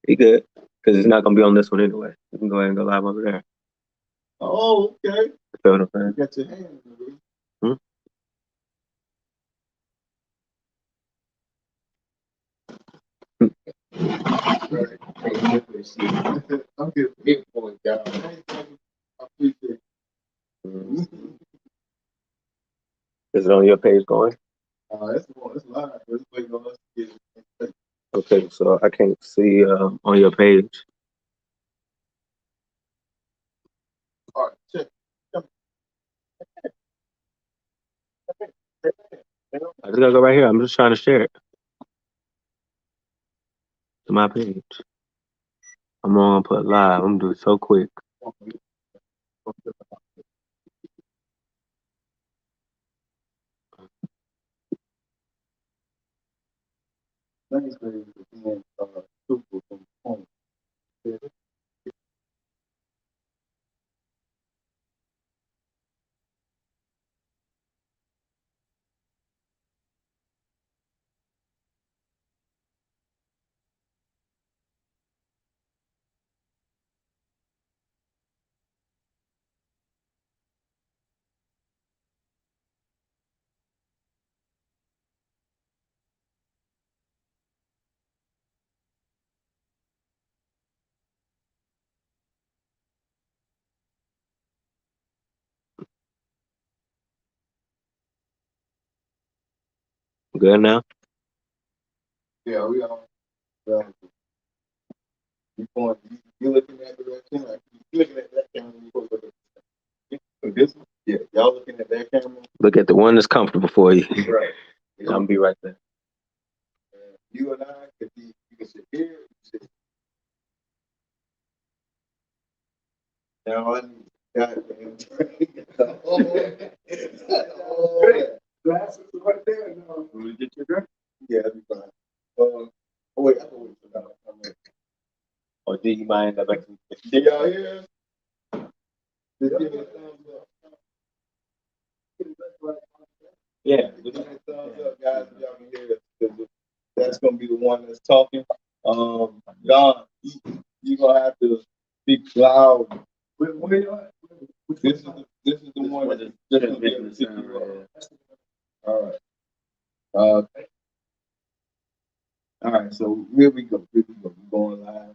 He good. Because he's not going to be on this one anyway. You can go ahead and go live over there. Oh, okay. Feel what I'm saying? Got your hand in it. Hmm? Right. I'm getting hit for it, guys. I appreciate it. Is it on your page going? It's live. It's waiting on us to get it. Okay, so I can't see on your page. All right, check. I just gotta go right here. I'm just trying to share it to my page. I'm gonna put live. I'm gonna do it so quick. Thanks for being super from home. Good now? Yeah, we are. You looking at the direction? Like, you looking at that camera? You supposed to look at this one? Yeah, y'all looking at that camera? Look at the one that's comfortable for you. Right. I'm gonna be right there. You and I, if you can sit here, you sit. Now I need goddamn drink. Glasses right there. No. Will you get your drink? Yeah, that'd be fine. Oh wait, I can wait for that. Or do you mind? Can y'all hear us? Just give me a thumbs up. Yeah. Give me a thumbs up, guys, if y'all can hear us. 'Cause that's gonna be the one that's talking. Don, you gonna have to speak loud. Where you at? This is the one that's just gonna be able to pick you up. All right. All right. So here we go. Here we go. We're going live.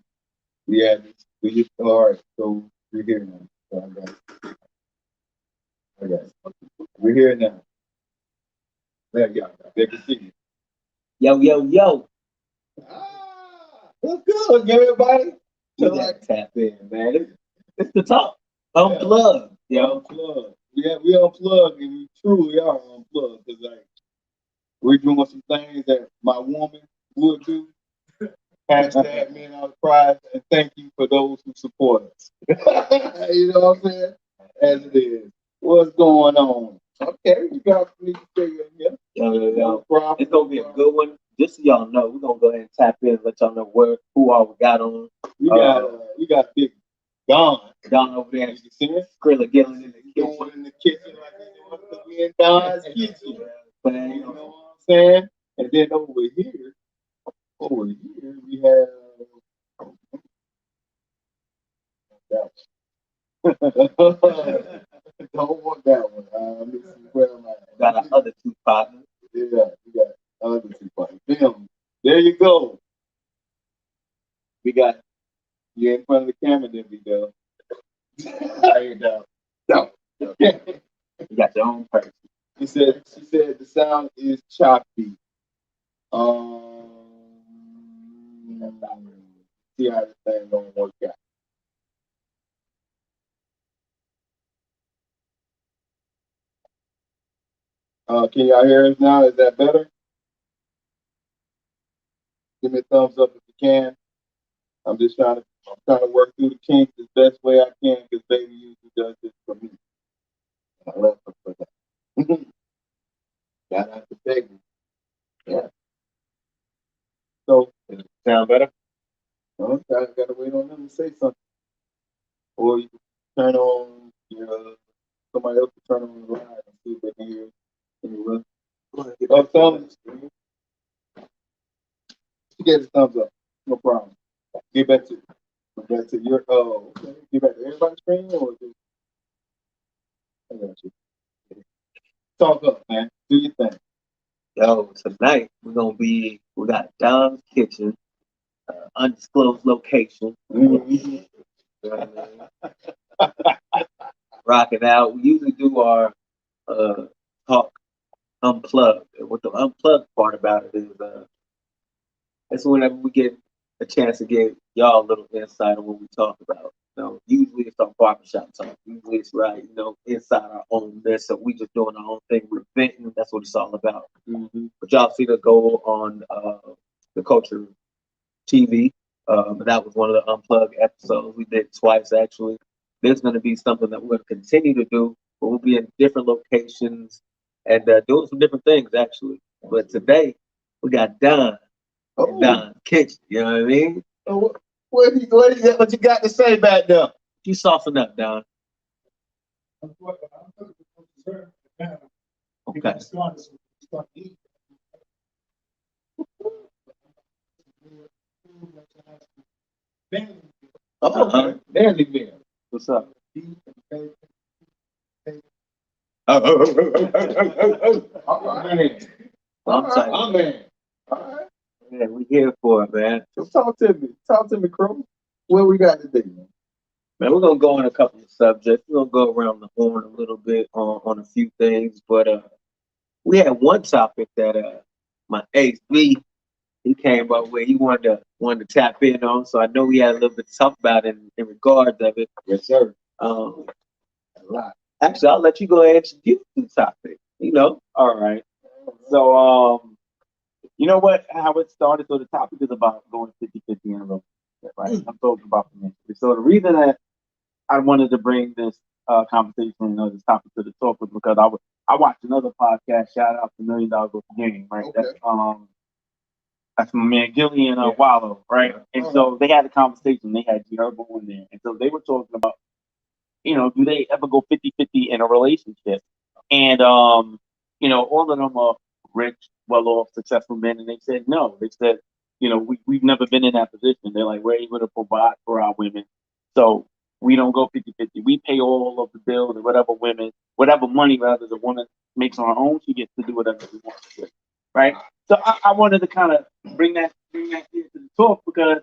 We had this. All right. So we're here now. So I got it. We're here now. There you go. They can see you. Yo, yo, yo. What's good, everybody? You got tap in, man. It's the talk. Unplugged, yo. Unplugged. We unplugged, and we truly are unplugged. Because like we're doing some things that my woman would do. Hashtag men on pride, and thank you for those who support us. You know what I'm saying? As it is. What's going on? Okay, you got me to stay in here. No problem. It's gonna be a good one. Just so y'all know, we're gonna go ahead and tap in, let y'all know who all we got on. We got big Don over there. You see it? Skrilla Gillen in the kitchen. Going in the kitchen like he wants to be in Don's kitchen. But you know what I'm saying? And then over here we have that one. Don't want that one. This is where I'm at. Got our other two partners. Yeah, we got other two partners. There you go. We got you in front of the camera, there we go. There you go. No. You got your own person. She said the sound is choppy. See how this thing gonna work out. Can y'all hear us now? Is that better? Give me a thumbs up if you can. I'm trying to work through the kinks the best way I can because baby usually does this for me. I love her for that. Shout out to baby. Yeah. So does it sound better? I gotta wait on them to say something. Or you can turn on somebody else can turn on the line and see if they can hear it. Thumbs up. She gave us thumbs up. No problem. Get back to your get back to everybody's screen or just I got you. Talk up, man. Do your thing. Yo, tonight we got Dom's Kitchen, undisclosed location. Mhm. You know what I mean? Rocking out. We usually do our talk unplugged. And what the unplugged part about it is it's whenever we get a chance to give y'all a little insight on what we talk about. Usually it's our barbershop talk. Usually it's right, inside our own mess. So we just doing our own thing. We're venting. That's what it's all about. Mm-hmm. But y'all see the go on the Culture TV. But that was one of the unplugged episodes. We did twice actually. There's going to be something that we're going to continue to do, but we'll be in different locations and doing some different things actually. But today we got Don in Oh, Don's Kitchen. You know what I mean? what you got to say back there? You soften up, Don. Okay. Oh, okay. Manly man. What's up? All right. I'm sorry. Oh, man. All right. Yeah, we here for it, man. So talk to me. Talk to me, Crow. What we got today, man? Man, we're gonna go on a couple of subjects. We're gonna go around the horn a little bit on a few things, but we had one topic that my ace B he came up with. He wanted to tap in on, so I know we had a little bit to talk about in regards of it. Yes, sir. Um, actually, I'll let you go ahead and introduce the topic. All right. So, you know what? How it started. So the topic is about going 50-50 in a relationship, right? I'm talking about community. So the reason that I wanted to bring this conversation, this topic to the talk was because I watched another podcast. Shout out to $1 Million Worth of Game, right? Okay. That's my man Gillian Wallow, right? And so they had a conversation. They had G Herbo in there, and so they were talking about, do they ever go 50-50 in a relationship? And all of them are rich, well-off, successful men, and they said no. They said, we've never been in that position. They're like, we're able to provide for our women, so we don't go 50-50. We pay all of the bills and whatever money rather the woman makes on her own, she gets to do whatever she wants to do, right? So I wanted to kind of bring that here to the talk because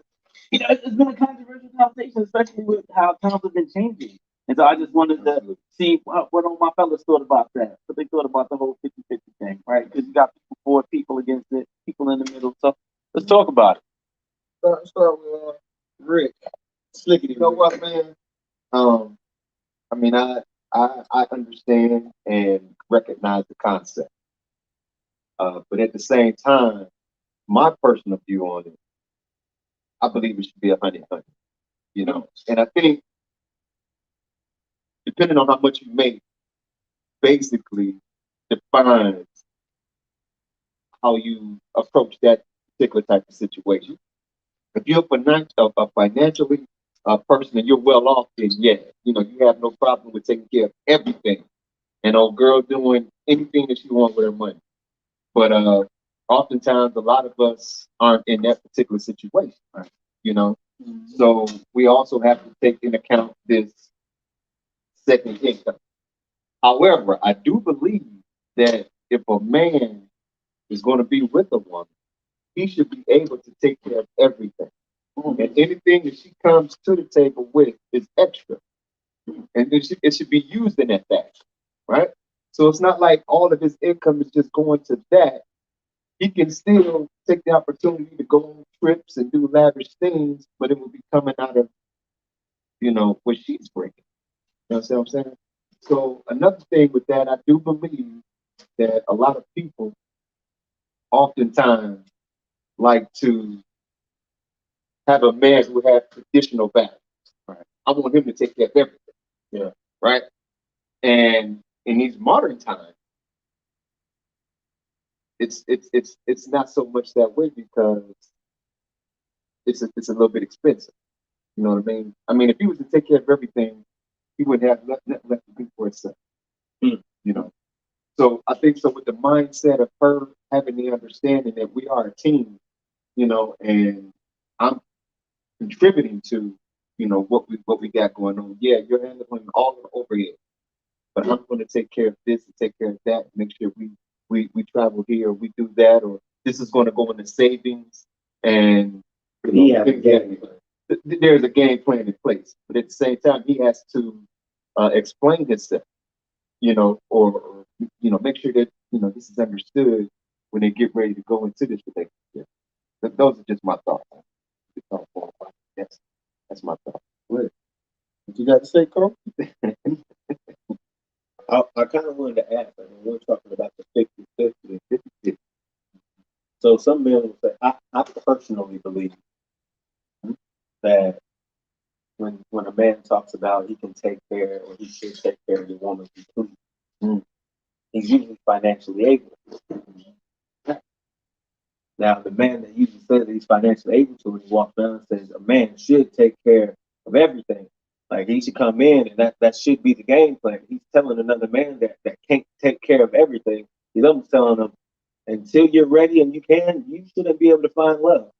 it's been a controversial conversation, especially with how times have been changing. And so I just wanted to see what all my fellas thought about that. What they thought about the whole 50-50 thing, right? Because you got people for it, people against it, people in the middle. So let's talk about it. Start with Rick. Slickety. You know what, man? I mean, I understand and recognize the concept, but at the same time, my personal view on it, I believe it should be 100-100. And I think depending on how much you make, basically defines how you approach that particular type of situation. If you're a financially person and you're well off, then yeah, you have no problem with taking care of everything. And old girl doing anything that she wants with her money. But oftentimes, a lot of us aren't in that particular situation, right? So we also have to take into account this second income. However, I do believe that if a man is going to be with a woman, he should be able to take care of everything. And anything that she comes to the table with is extra. And it should be used in that fashion, right? So it's not like all of his income is just going to that. He can still take the opportunity to go on trips and do lavish things, but it will be coming out of, what she's bringing. You know what I'm saying? So another thing with that, I do believe that a lot of people oftentimes like to have a man who has traditional values. Right? I want him to take care of everything. Yeah. Right? And in these modern times, it's not so much that way because it's a little bit expensive. You know what I mean? I mean, if he was to take care of everything, he wouldn't have nothing left to do for himself. You know. So I think so with the mindset of her having the understanding that we are a team, and I'm contributing to, what we got going on. Yeah, you're handling all the overhead, but I'm going to take care of this and take care of that, make sure we travel here, we do that, or this is going to go into savings, and there's a game plan in place. But at the same time, he has to explain himself, or make sure that this is understood when they get ready to go into this relationship. Those are just my thoughts. Yes, that's my thought. What you got to say, Carl? I kind of wanted to ask, we're talking about the 50-50 and 50-50. So some men will say, I personally believe that when a man talks about he can take care or he should take care of the woman he's usually financially able. Now, the man that usually says that he's financially able to, when he walks down and says a man should take care of everything. Like he should come in, and that should be the game plan. He's telling another man that can't take care of everything. He's almost telling them, until you're ready and you shouldn't be able to find love.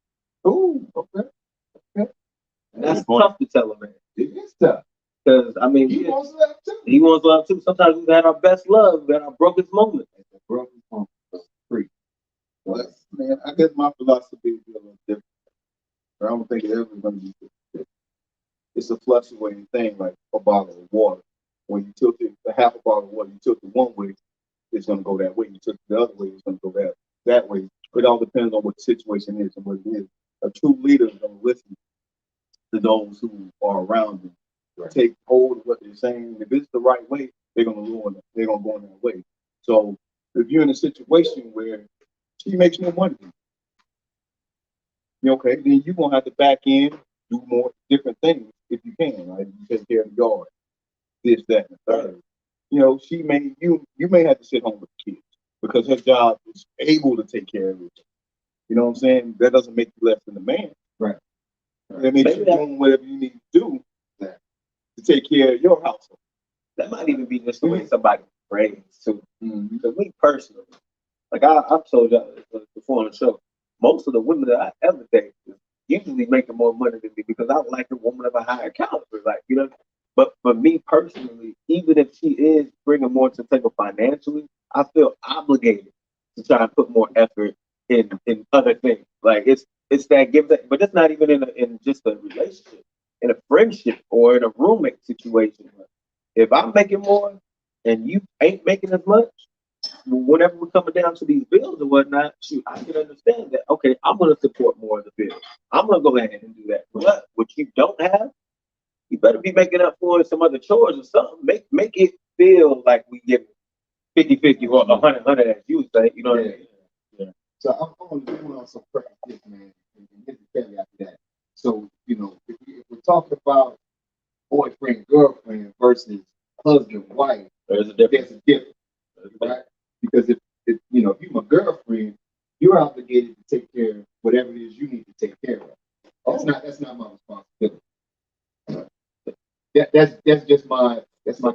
Ooh, okay. And that's tough to tell a man. It is tough. Because, he wants love too. He wants love too. Sometimes we've had our best love, we've had our brokest moments. Free. Well, man, I guess my philosophy is a little different. I don't think it's ever going to be different. It's a fluctuating thing, like a bottle of water. When you tilt it, half a bottle of water, you tilt it one way, it's going to go that way. You tilt it the other way, it's going to go that way. It all depends on what the situation is and what it is. A true leader is going to listen to those who are around them. Right. Take hold of what they're saying. If it's the right way, they're going to go in that way. So if you're in a situation where she makes more money, okay, then you're going to have to back in, do more different things if you can. Like you take care of the yard, this, that, and the third. You may have to sit home with the kids because her job is able to take care of it. You know what I'm saying? That doesn't make you less than a man. Right. That makes you doing whatever you need to do to take care of your household. That might even be just the way somebody prays too. Because me personally, like I've told y'all before on the show, most of the women that I ever date usually making more money than me because I like a woman of a higher caliber. Like, but for me personally, even if she is bringing more to the table financially, I feel obligated to try and put more effort in other things. Like it's that give that, but it's not even in just a relationship, in a friendship or in a roommate situation. If I'm making more and you ain't making as much, whenever we're coming down to these bills or whatnot, shoot, I can understand that. Okay, I'm going to support more of the bills. I'm going to go ahead and do that. But what you don't have, you better be making up for some other chores or something. Make it feel like we give 50-50 or 100 as you say. You know what I mean? Yeah. So I'm going to do on some practice, man, and get the caveat to that. So, if we're talking about boyfriend, girlfriend versus husband, wife, there's a difference. Right? Because if you're my girlfriend, you're obligated to take care of whatever it is you need to take care of. That's not my responsibility. That's just my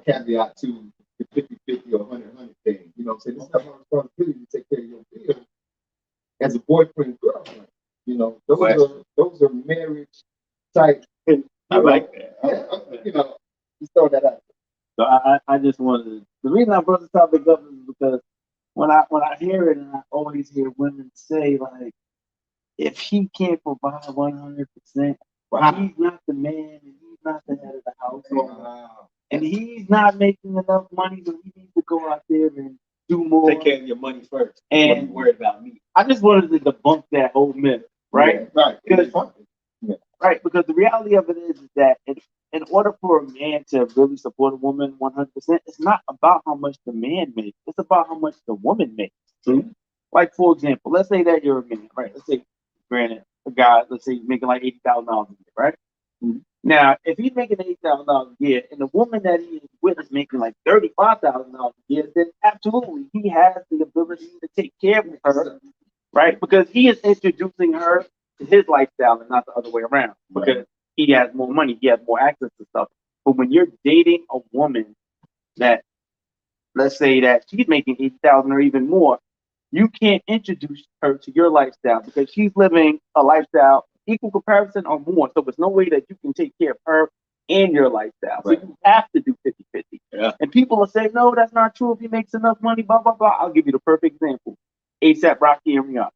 caveat to the 50-50 or 100-100 thing. You know what I'm saying? It's not my responsibility to take care of your bills as a boyfriend, girlfriend. Those are marriage type. I like that. Just throw that out. So I just wanted the reason I brought this topic up is because when I hear it, and I always hear women say, like, if he can't provide 100%, he's not the man and he's not the head of the household, and he's not making enough money, so he needs to go out there and do more. Take care of your money first. And worry about me. I just wanted to debunk that whole myth, right? Yeah, right. Right, because the reality of it is that in order for a man to really support a woman 100%, it's not about how much the man makes. It's about how much the woman makes. True. Like, for example, let's say that you're a man, right? Let's say, granted, a guy, let's say he's making like $80,000 a year, right? Mm-hmm. Now, if he's making $80,000 a year and the woman that he is with is making like $35,000 a year, then absolutely he has the ability to take care of her, right? Because he is introducing her to his lifestyle and not the other way around. Because he has more money, he has more access to stuff. But when you're dating a woman that, let's say that she's making $80,000 or even more, you can't introduce her to your lifestyle because she's living a lifestyle equal comparison or more. So there's no way that you can take care of her and your lifestyle. So Right. you have to do 50-50. Yeah. And people will say, no, that's not true. If he makes enough money, blah, blah, blah. I'll give you the perfect example. A$AP Rocky and Rihanna.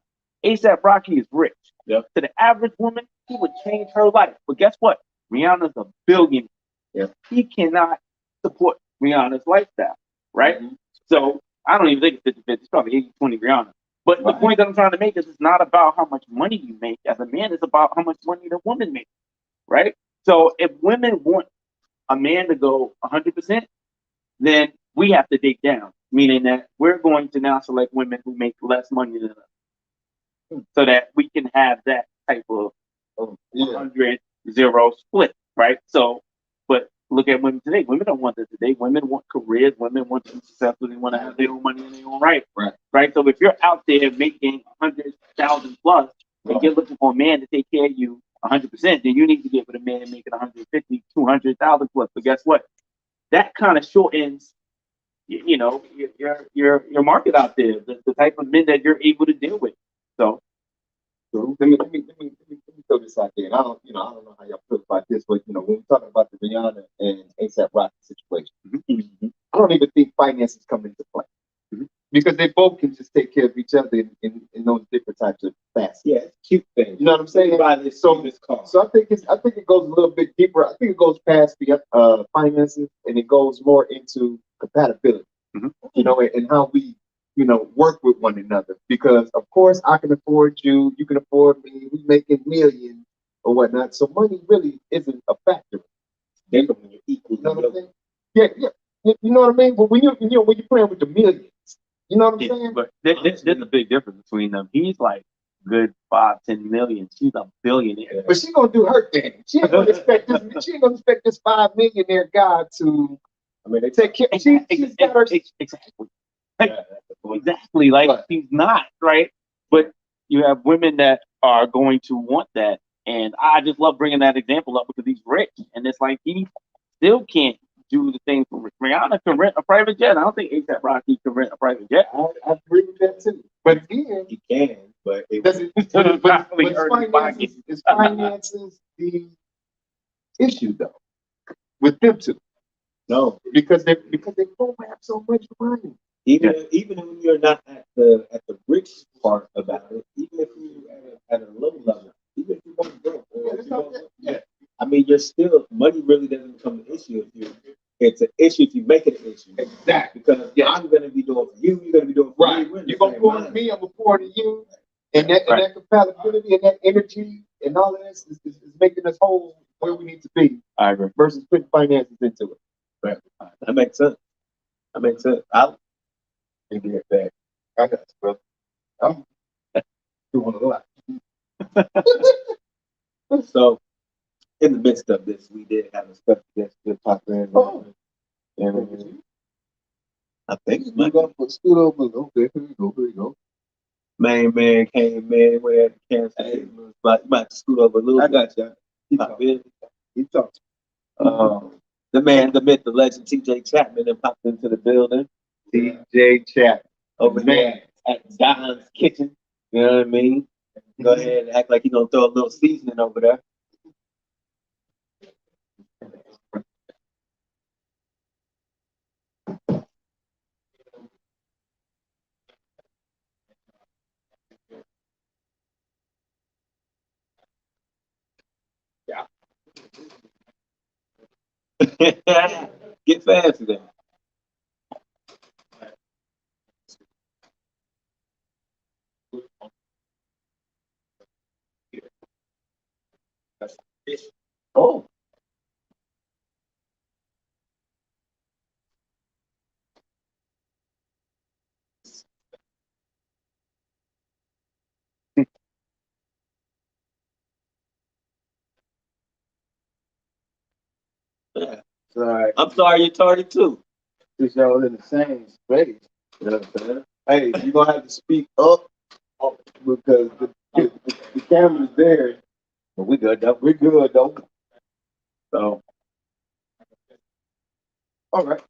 A$AP Rocky is rich. Yep. To the average woman, he would change her life. But guess what? Rihanna's a billionaire. Yep. He cannot support Rihanna's lifestyle, right? Mhm. So I don't even think it's 50-50. It's probably 80-20 Rihanna. But the Right. point that I'm trying to make is it's not about how much money you make as a man. It's about how much money the woman makes, right? So if women want a man to go 100%, then we have to dig down, meaning that we're going to now select women who make less money than us so that we can have that type of Yeah. 100-0 split, right? So, but look at women today. Women don't want that today. Women want careers. Women want to be successful. They want to have their own money in their own right. Right. So if you're out there making 100,000 plus, and you're looking for a man to take care of you 100%, then you need to get with a man making 150, 200,000 plus. But guess what? That kind of shortens, you know, your market out there, the type of men that you're able to deal with. So let me throw this out there. And I don't know how y'all feel about this, but when we're talking about the Rihanna and A$AP Rocky situation, I don't even think finances come into play. Because they both can just take care of each other in those different types of facets. Yeah, it's cute thing. You know what I'm saying? So I think it goes a little bit deeper. I think it goes past the finances and it goes more into compatibility. And how we work with one another. Because of course I can afford you, you can afford me, we making millions or whatnot. So money really isn't a factor. Different when you're equal. You know what I'm saying? Yeah. You know what I mean? But when you're playing with the millions. You know what I'm saying? But there's a big difference between them. He's like good 5-10 million. She's a billionaire. But she gonna do her thing. She ain't gonna expect this. She ain't gonna expect this $5 millionaire guy to. I mean, they take care. She's got her. Exactly. Exactly. Like she's not right. But you have women that are going to want that, and I just love bringing that example up because he's rich, and it's like he still can't do the things for Rihanna can rent a private jet. I don't think A$AP Rocky can rent a private jet. I agree with that too. But again, he can, but it doesn't. It's finances the issue though with them two. No, because they both have so much money. Even when you're not at the rich part about it, even if you're at a low level, even if you want to go, I mean, you're still money really doesn't become an issue if you. It's an issue if you make it an issue. Exactly. Because I'm going to be doing for you, you're going to be doing for me. You're going to pour to me, I'm going to pour to you. And that compatibility and that energy and all of this is making us whole where we need to be. I agree. Versus putting finances into it. Right. That makes sense. I'll give it back. I got you, brother. I'm doing a lot. So, in the midst of this, we did have a special guest to pop in. And I think we got to scoot over. Okay, here we go. Main man came in with the cancer. About to scoot over a little bit. I got you. Keep talking. The man, the myth, the legend, TJ Chapman, then popped into the building. TJ Chapman. Over there at Don's Kitchen. You know what I mean? Go ahead and act like you're going to throw a little seasoning over there. Get fancy then. Oh. Yeah. Sorry. I'm sorry you're tardy too. Since y'all in the same space. You know what I'm saying? Hey, you're going to have to speak up because the camera's there. But we good though. We're good though. So, all right.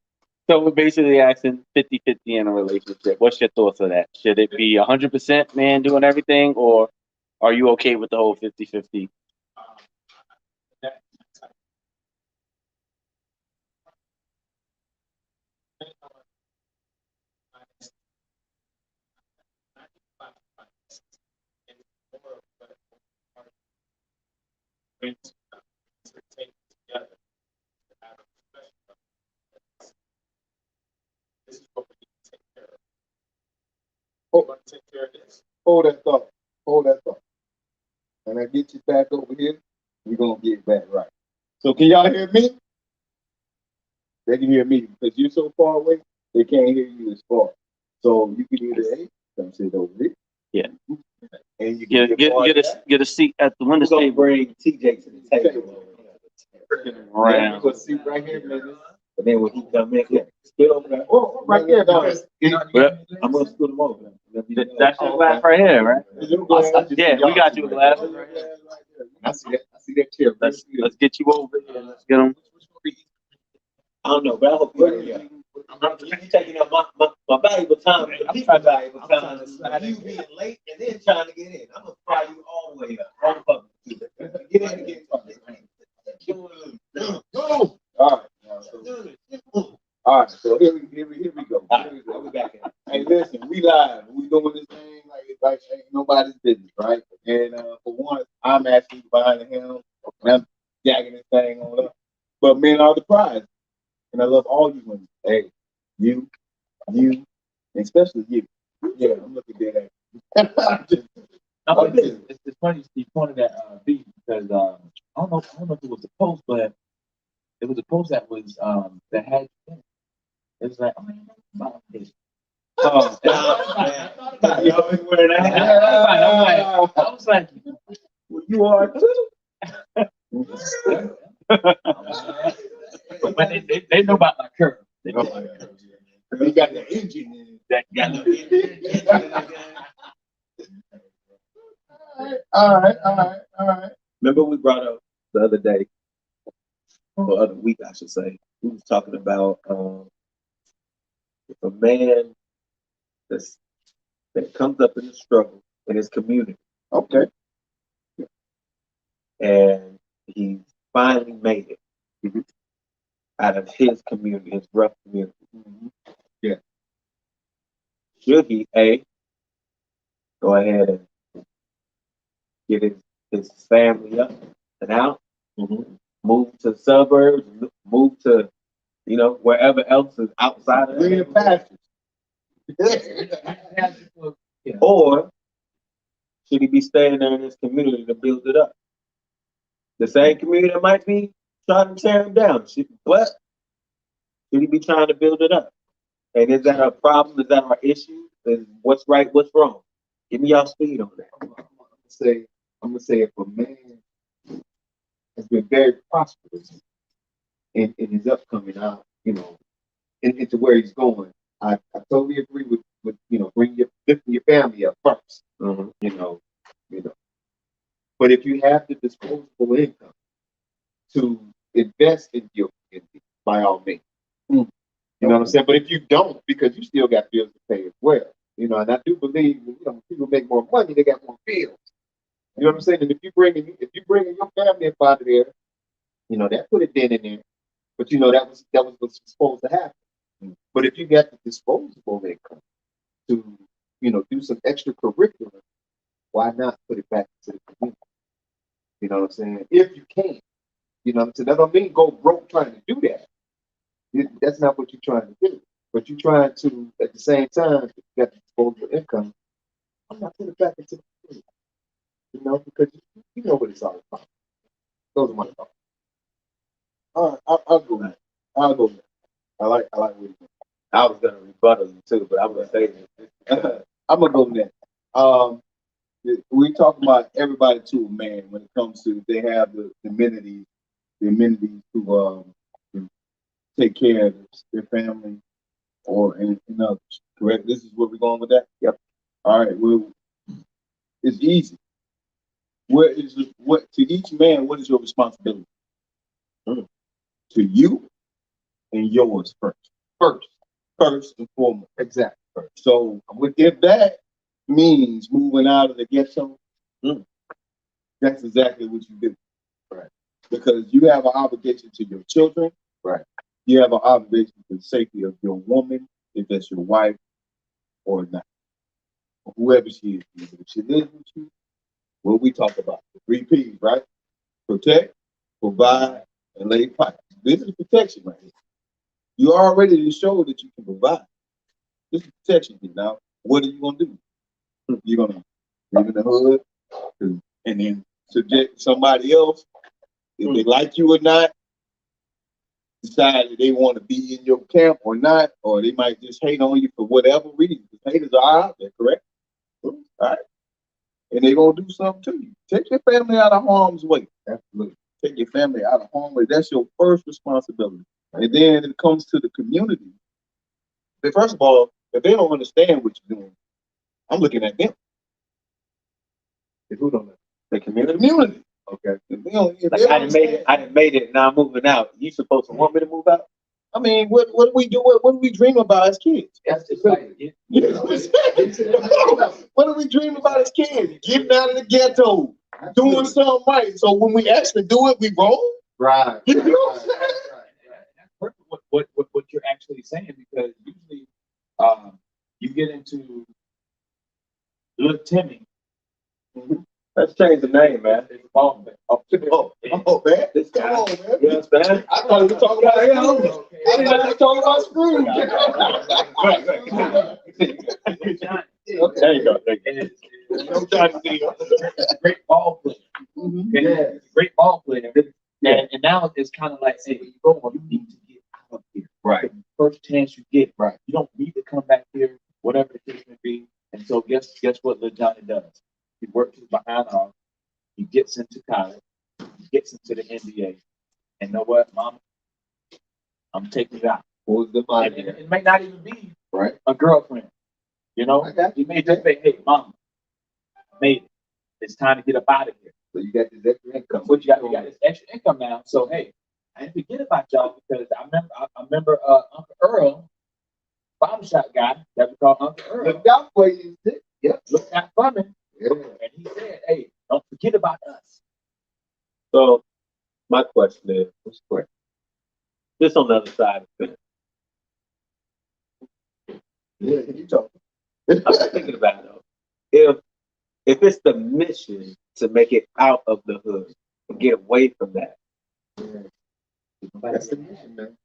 So we're basically asking 50-50 in a relationship. What's your thoughts on that? Should it be 100% man doing everything, or Are you okay with the whole 50-50? Hold that thought. Hold that thought. When I get you back over here, we're gonna get back right. So can y'all hear me? They can hear me because you're so far away. They can't hear you as far. So you can either come sit over here. Yeah. And you can Get a seat at the window We're gonna table. bring TJ to the table. Right. We're gonna sit right here, man. And then when he come in, get over there. Oh, right there. I'm gonna scoot him over. That's your glass right here, right? Yeah, we got you a glass. I see that. I see that chair. Let's get you over here. Let's get them. I don't know, but I hope you're here. I'm taking up my valuable time. I'm trying valuable time. You being late and then trying to get in. I'm gonna fry you all the way up. All fucking get in again. Go. All right. So here we go. We back in. Hey, listen, we live. We doing this thing like ain't nobody's business, right? And for once, I'm actually behind him, and I'm jagging this thing on up. But men are the prize, and I love all you women. Hey, you, and especially you. Yeah, I'm looking dead at you. It's funny you pointed at beef because I don't know if it was a post, but it was a post that was that had it was like, oh man, about this. Oh, You always wearing that. I was like, Well, you are too. but when they know about my curve. They know Oh, yeah. You got the engine in it. Got no engine. All right. Remember we brought up the other day, or other week, I should say. We was talking about if a man that comes up in the struggle in his community, Okay. and he finally made it out of his community, his rough community. Yeah. Should he go ahead and get his family up and out, move to the suburbs, move to wherever else is outside of Green that, pastures. or should he be staying there in his community to build it up? The same community that might be trying to tear him down. Should he be trying to build it up? And is that a problem? Is that our issue? Is what's right, what's wrong? Give me y'all speed on that. I'm gonna say if a man has been very prosperous in his upcoming out, into where he's going, I totally agree with lifting your family up first. You know. But if you have the disposable income to invest in your community, by all means. You know what I'm saying? But if you don't, because you still got bills to pay as well. And I do believe when people make more money, they got more bills. You know what I'm saying? And if you bringing your family up out of there, that put a dent in there. But that was what's supposed to happen. But if you got the disposable income to do some extracurricular, why not put it back into the community? You know what I'm saying? If you can. You know what I'm saying? That don't mean go broke trying to do that. That's not what you're trying to do. But you're trying to, at the same time, if you got the disposable income, I'm not putting it back into the community. Because you know what it's all about. Those are my thoughts. All right, I'll go with that. I like what you do. I was gonna rebuttal you too, but I'm gonna say this. I'm gonna go with that. We talk about everybody to a man when it comes to they have the amenities to take care of their family and others. Correct? This is where we're going with that? Yep. All right, well, it's easy. To each man, what is your responsibility? To you and yours first. First and foremost. Exactly. First. So if that means moving out of the ghetto Mm. That's exactly what you do. Right. Because you have an obligation to your children. Right. You have an obligation to the safety of your woman, if that's your wife or not. Or whoever she is. If she lives with you, what we talk about. The 3 P's, right? Protect, provide, and lay pipe. This is protection right here. You already showed that you can provide. This is protection here. Now, what are you gonna do? You're gonna live in the hood and then subject somebody else, if they like you or not, decide that they want to be in your camp or not, or they might just hate on you for whatever reason. The haters are out there, correct? All right. And they're gonna do something to you. Take your family out of harm's way. Absolutely. Take your family out of harm's way. That's your first responsibility. And then it comes to the community. But first of all, if they don't understand what you're doing, I'm looking at them. If who don't know? The community. Okay. If they don't, if Like, they I didn't made it, now I'm moving out. You supposed to want me to move out? I mean, what do we do? What do we dream about as kids? That's just like What do we dream about as kids? Getting out of the ghetto, doing something right. So when we actually do it, we roll. right. You know what I'm saying? That's perfect. What you're actually saying, because usually you get into little Timmy. Let's change the name, man. It's a ball man. Oh, man. Come on, man. You understand? I thought we were talking about Scrooge. I thought we were talking about Scrooge. There you go. No Johnny Deal. Great ball player. Yeah. Great ball player. And now it's kind of like, hey, you go on, you need to get out of here. Right. The first chance you get. Right. You don't need to come back here, whatever the case may be. And so guess what little Johnny does? He works his behind off. He gets into college. He gets into the NBA. And know what, Mama? I'm taking you out. What was the And it may not even be right? a girlfriend. You know, I got you may just say, hey, Mama, I made it. It's time to get up out of here. So you got this extra income. But you got this extra income now. So hey, I didn't forget about y'all, because I remember Uncle Earl, barbershop guy that we call Uncle Earl. Look out for you. Yep. Look out for me. Yeah. And he said, hey, don't forget about us. So, my question is, this on the other side of things. Yeah, you talking. I'm just thinking about it, though. If it's the mission to make it out of the hood and get away from that, That's the mission, man.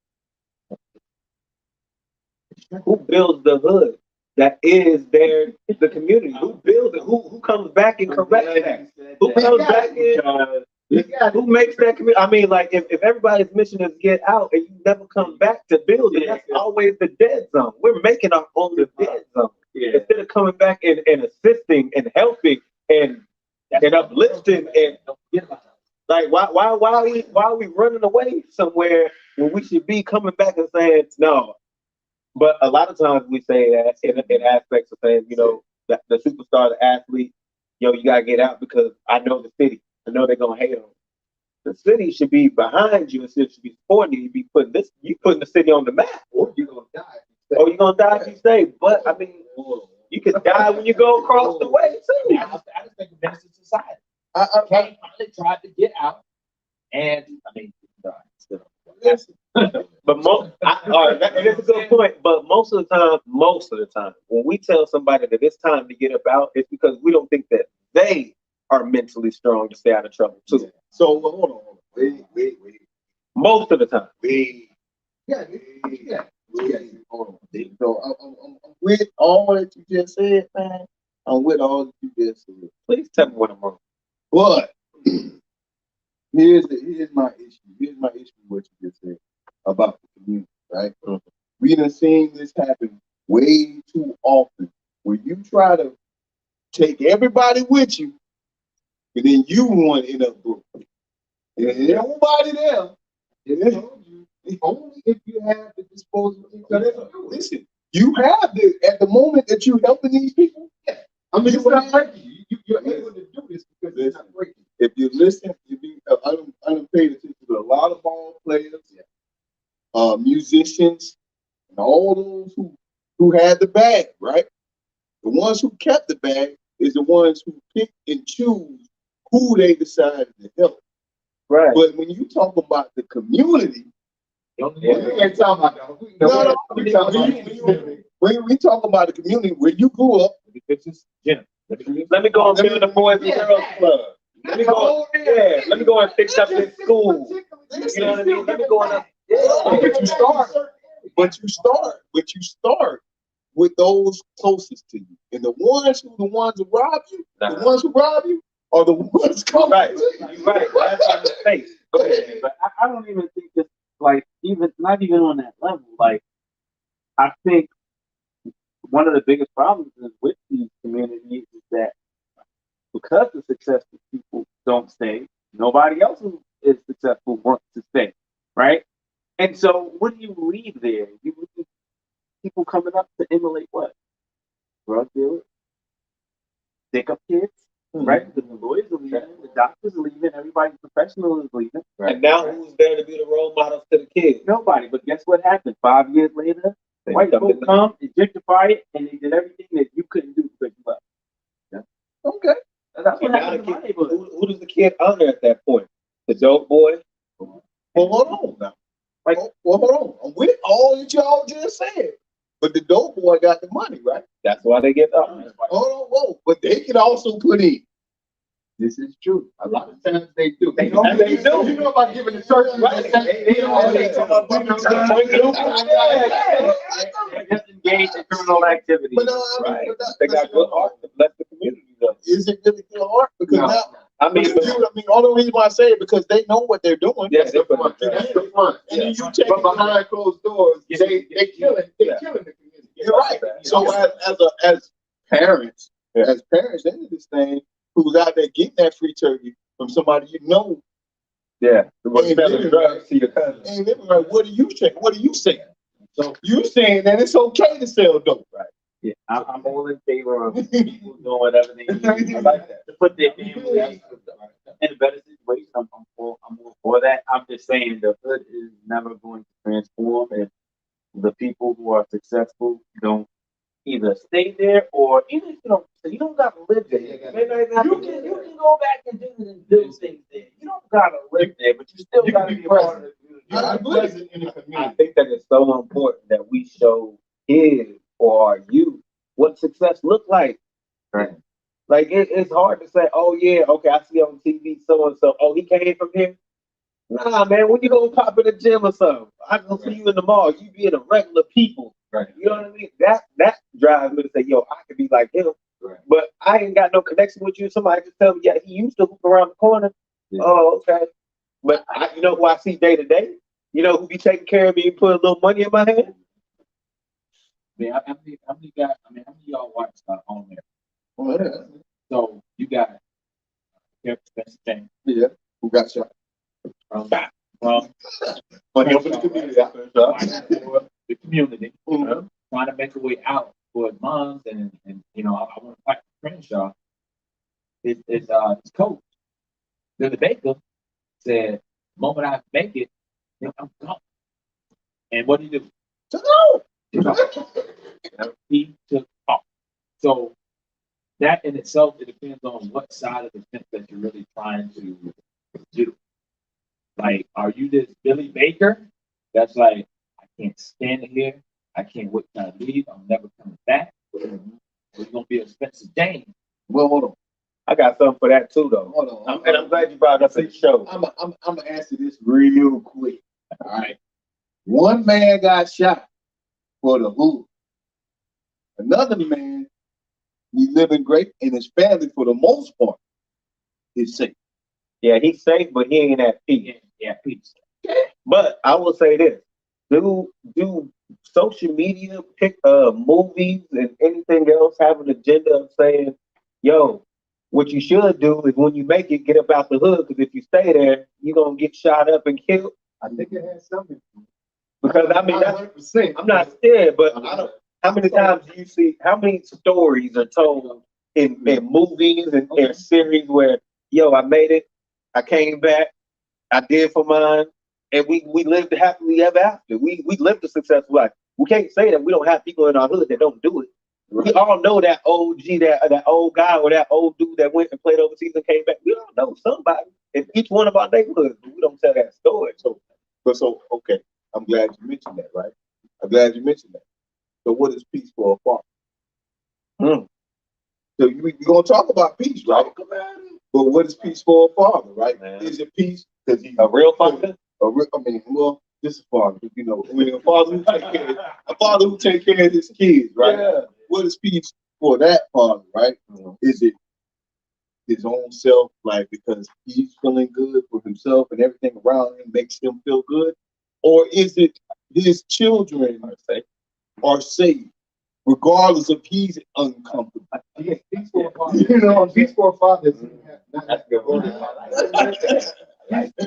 who builds the hood? That is the community. Who builds it? Who comes back and corrects that? Who comes back in? Who makes that community? I mean, like, if everybody's mission is get out and you never come back to build it, that's always the dead zone. We're making our own dead zone. Instead of coming back and assisting and helping and uplifting and like, why are we running away somewhere when we should be coming back and saying no? But a lot of times we say that in aspects of saying, you know, the superstar, the athlete, yo, you gotta get out because I know the city. I know they're gonna hate on you. The city should be behind you, and should be supporting you. You be putting the city on the map. Or you're gonna die. Or you're gonna die if you stay. But I mean, you could die when you go across the way too. I just think of Minister Society. Kane finally tried to get out, and I mean, Listen. But that's a good point. But most of the time, when we tell somebody that it's time to get up out, it's because we don't think that they are mentally strong to stay out of trouble too. So hold on. Wait. Most of the time. Yeah. Hold on. So I'm with all that you just said, man. I'm with all that you just said. Please tell me what I'm wrong. But here's my issue. Here's my issue with what you just said about the community, right? Mm-hmm. We done seen this happen way too often, where you try to take everybody with you, but then you want to end up broke. There's nobody there. Only if you have the disposable income. Listen, you have at the moment that you're helping these people. Yeah. I mean, it's not breaking. You're able to do this because it's not breaking. If you listen, I don't pay attention to a lot of ball players, musicians, and all those who had the bag, right? The ones who kept the bag, is the ones who pick and choose who they decided to help. Right. But when you talk about the community, we ain't talking about that. No, we talk about the community where you grew up. Let me go and build a boys and girls club. Let me go. Yeah. Let me go and fix up this school. You know what I mean? Let me go and. But you start with those closest to you, and the ones who rob you, the ones who rob you are the ones coming. Right. Right. That's a mistake. Go ahead. But I don't even think it's like not even on that level. Like I think one of the biggest problems is with these communities is that because the successful people don't stay, nobody else who is successful wants to stay, right? And so what do you leave there? You leave people coming up to emulate what? Drug dealers, stick up kids, right? The lawyers are leaving, the doctors are leaving, everybody professional is leaving. Right. And now who's there to be the role models to the kids? Nobody. But guess what happened? 5 years later, white folk come, gentrify it, and they did everything that you couldn't do because you left. Yeah. Okay. That's what happened in my neighborhood. Who does the kid honor at that point? The dope boy? Well, hold on now. Hold on. I'm with all that y'all just said. But the dope boy got the money, right? That's why they get the honor. Hold on, but they can also put in. This is true. A lot of times they do. They do. You know about giving the church, right? They just engaged in criminal activity. But they got good art to bless the community. Is it really good art? Because now, I mean, all the reason why I say it because they know what they're doing. Yes, that's the front. That's the front. And then you take it behind closed doors. They killing the community. You're right. So as parents, they do this thing. Who's out there getting that free turkey from somebody you know? Yeah, selling drugs to your cousin. And they're like, what are you saying? What are you saying? So you saying that it's okay to sell dope, right? Yeah, I'm all in favor of people doing whatever they need. I like that. To put their family in a better situation. I'm all for that. I'm just saying the hood is never going to transform if the people who are successful don't either stay there or even if you don't gotta live there. You can go back and do things there. You don't gotta live there, but you still gotta be a part of the community. I think that it's so important that we show kids or our youth what success looks like. Right. Like it's hard to say, oh yeah, okay, I see on TV so and so. Oh, he came from here. Nah, man, when you gonna pop in the gym or something? I can see you in the mall. You being a regular people. Right. You know what I mean? That drives me to say, yo, I could be like him. Right. But I ain't got no connection with you. Somebody just tell me, yeah, he used to hoop around the corner. Yeah. Oh, okay. But you know who I see day to day? You know who be taking care of me and put a little money in my hand? Man, how many of y'all watch On There? Oh, yeah. So you got Spencer James. Yeah. Who got shot? Money over the community. The community. Trying to make a way out for his moms and I want to fight Crenshaw. His coach, Billy Baker, said, the moment I make it, I'm gone. And what did he do? He took off. So that in itself, it depends on what side of the fence that you're really trying to do. Like, are you this Billy Baker that's like, I can't stand it here. I can't wait till I leave. I'm never coming back. We're gonna be a Spencer James. Well, hold on. I got something for that too, though. Hold on. I'm glad you brought up the show. I'm gonna answer this real quick. All right. One man got shot for the hood. Another man, he's living great, and his family, for the most part, is safe. Yeah, he's safe, but he ain't at peace. Yeah, peace. But I will say this: do social media pick movies and anything else have an agenda of saying, yo, what you should do is when you make it, get up out the hood, because if you stay there, you're gonna get shot up and killed. I think it has something. Because I mean, I'm not scared, but I don't. How many times do you see? How many stories are told in movies and series where, yo, I made it, I came back, I did for mine, and we lived happily ever after. We lived a successful life. We can't say that we don't have people in our hood that don't do it. We all know that OG, that old guy or that old dude that went and played overseas and came back. We all know somebody in each one of our neighborhoods. But we don't tell that story. So okay, I'm glad you mentioned that, right? I'm glad you mentioned that. So what is peace for a father? So we're gonna talk about peace, right? But what is peace for a father, right? Man. Is it peace because he's A real father? This is father. You know, when a father who take care of his kids, right? Yeah. What is peace for that father, right? Is it his own self, like because he's feeling good for himself and everything around him makes him feel good, or is it his children are saved, regardless if he's uncomfortable? Peace for a father. Peace for a father is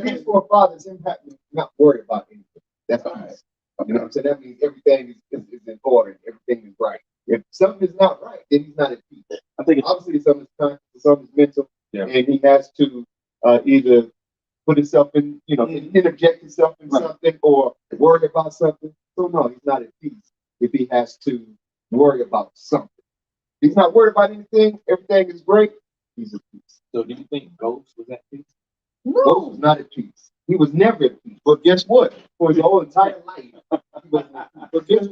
peace for a father is him not worried about anything. That's peace. You know what I'm saying? That means everything is in order, everything is right. If something is not right, then he's not at peace. I think obviously some is conscious, some is mental, and he has to either put himself in, interject himself in something or worry about something. So no, he's not at peace if he has to worry about something. He's not worried about anything. Everything is great. He's at peace. So do you think Ghost was at peace? No, Ghost was not at peace. He was never at peace. But guess what? For his whole entire life. But guess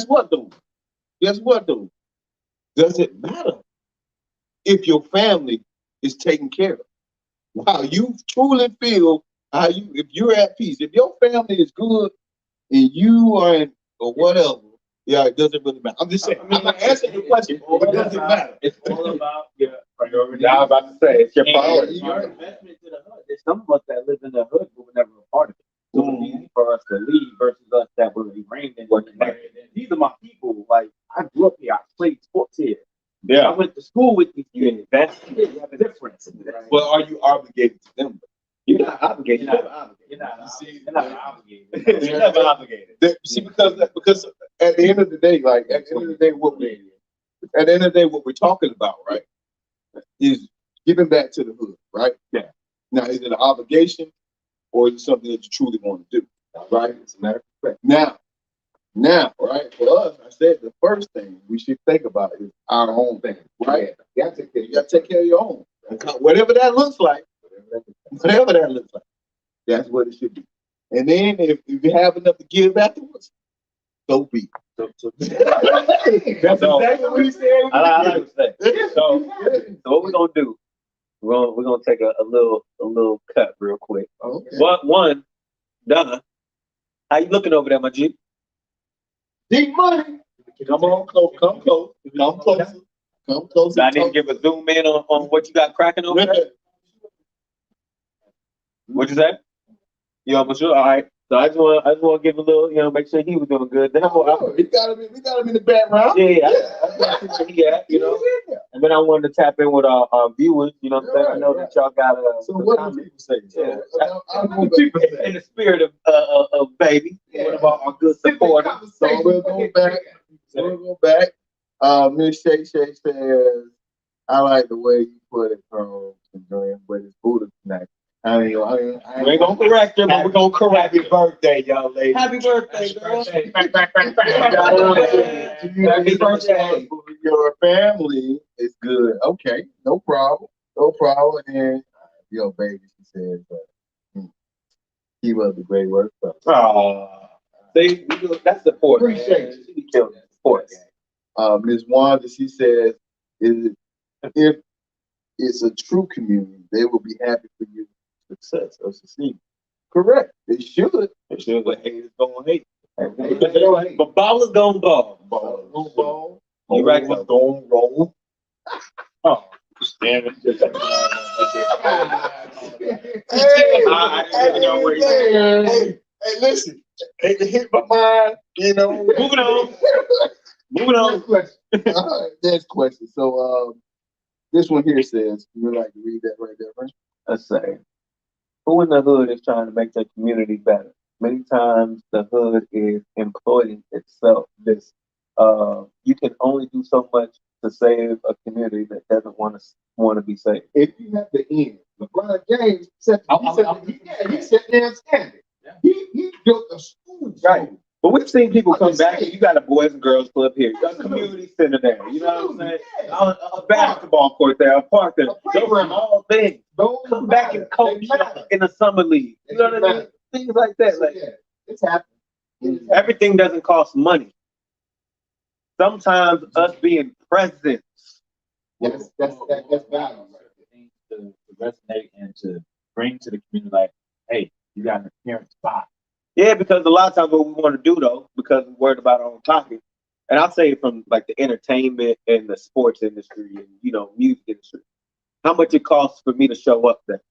what though? Guess what though? Does it matter if your family is taken care of? Wow, you truly feel if you're at peace, if your family is good and you are in or whatever, it doesn't really matter. I'm just saying, I'm not answering the question, but it doesn't matter. It's all about your priority. I was about to say, it's your priority. Your investment to the hood. There's some of us that live in the hood but were never a part of it. So it's easy for us to leave versus us that were ingrained in it. These are my people. Like, I grew up here. I played sports here. Yeah. I went to school with these kids. That's it. You have a difference. But are you obligated to them? You're not obligated. You're not obligated. You're never obligated. See, because at the end of the day, like at the end of the day, what we're talking about, right, is giving back to the hood, right? Yeah. Now, is it an obligation or is it something that you truly want to do, right? It's a matter of fact. Now, right, for us, I said the first thing we should think about is our own thing, right? You got to take care of your own. Whatever that looks like, that's what it should be. And then if you have enough to give afterwards, so be it. That's exactly what he said. I like to say. So what we're gonna do? We're gonna take a little cut real quick. Okay. One, Donna, how you looking over there, my G? Deep money. Come closer. Do I need to give a zoom in on what you got cracking over there? What'd you say? You almost sure? All right. So I just want to give a little, make sure he was doing good. Then we got him in the background. Yeah. I want to see where he at, And then I wanted to tap in with our viewers. You know what I'm saying? I know that y'all got So what do people say? People say? In the spirit of baby, one of our good supporters. So we'll go back. Miss Shay says, I like the way you put it, Carl, but it's Buddha tonight. We ain't gonna correct her, but we're gonna correct. Happy birthday, y'all ladies. Happy birthday, girl. Happy birthday. Your family is good. Okay, no problem. And baby, she says, keep up the great work. See, that's support. Appreciate you. She killed support. Ms. Wanda, she says, if it's a true community, they will be happy for you. Success or succeed. Correct. They should. But haters gonna hate. But ballers gonna ball. Ballers gonna ball. You right? Gonna roll. Oh, damn it. Hey, listen. They hit my mind. Moving on. Next question. So, this one here says, you would like to read that right there, right? Let's say, who in the hood is trying to make their community better? Many times the hood is employing itself. You can only do so much to save a community that doesn't want to be saved. If you have the end, LeBron James he set there standing. He built a school. Right. But we've seen people come back and you got a boys and girls club here. You got a community center there. You know what I'm saying? A basketball court there, a park there. Those are all things. Come back and coach in the summer league. You know what I mean? Things like that. Like, it's happening. Everything doesn't cost money. Sometimes us being present. That's value. Things to resonate and to bring to the community, like, hey, you got an appearance spot. Yeah, because a lot of times what we want to do though, because we're worried about our own pocket, and I'll say from like the entertainment and the sports industry and music industry, how much it costs for me to show up there.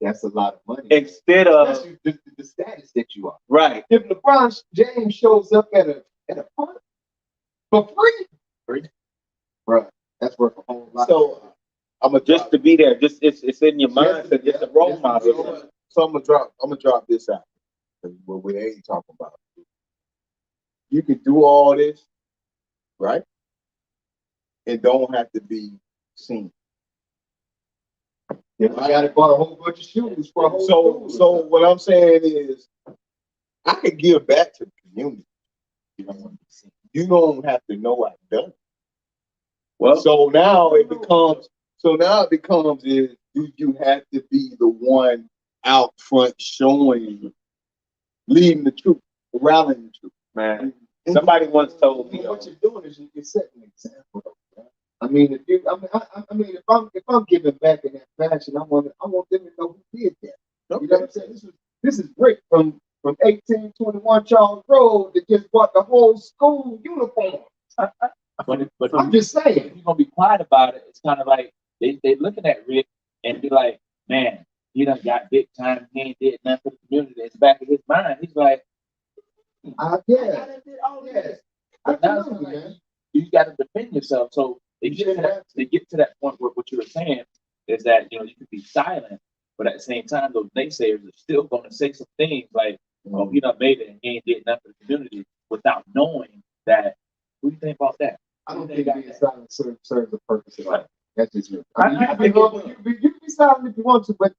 That's a lot of money. Instead of the status that you are. Right. If LeBron James shows up at a party for free, bro, that's worth a whole lot. So I'm gonna just to be there, just it's in your mind, it's a role model. So I'm gonna drop this out. What we ain't talking about. You can do all this, right? It don't have to be seen. I got to buy a whole bunch of shoes for a whole So what I'm saying is, I could give back to the community. You don't have to know I've done it. Well, so now it becomes is, do you have to be the one out front showing, leading the truth, rallying the truth? Man, somebody once told me what you're doing is you're setting an example. I mean, if I'm giving back in that fashion, I want them to know who did that. Okay. You know what I'm saying? This is Rick from 1821 Charles Road that just bought the whole school uniform. But I'm just saying, if you're gonna be quiet about it, it's kind of like they looking at Rick and be like, man, he done got big time. He ain't did nothing for the community. It's back in his mind. He's like, yeah. But now it's like, you got to defend yourself. So they get to that point where what you were saying is that you can be silent, but at the same time, those naysayers are still going to say some things like, "Oh, he done made it and he ain't did nothing for the community," without knowing that. What do you think about that? I don't think being silent serves a purpose at all. That's just me. I think you can be silent if you want to, but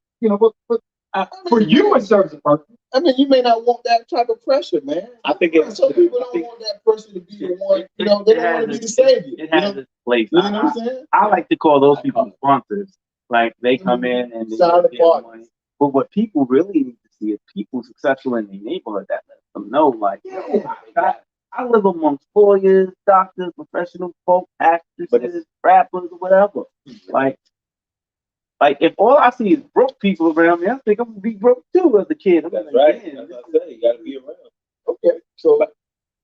for you it serves a purpose. I mean, you may not want that type of pressure, man. I think some people don't want that person to be the one. They don't want to be the savior. It has its place. You know what I'm saying? I like to call those people sponsors. Like they come in and they get money. But what people really need to see is people successful in their neighborhood that lets them know, like, I live amongst lawyers, doctors, professional folk, actresses, rappers, or whatever. Like if all I see is broke people around me, I think I'm gonna be broke too as a kid. That's right. That's what I say. You gotta be around. Okay. So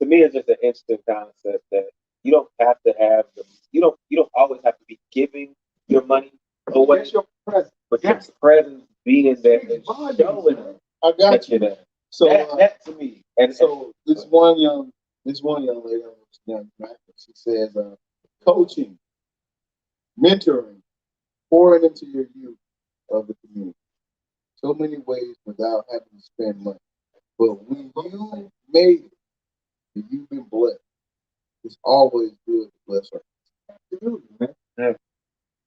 to me, it's just an interesting concept that you don't have to have you don't always have to be giving your money away. Your presence. But your presence being there and showing them. I got you. There. So that to me. And so this one young lady, she says, coaching, mentoring, pouring into your youth of the community. So many ways without having to spend money. But when you made it, and you've been blessed, it's always good to bless her. Absolutely, man. Yeah.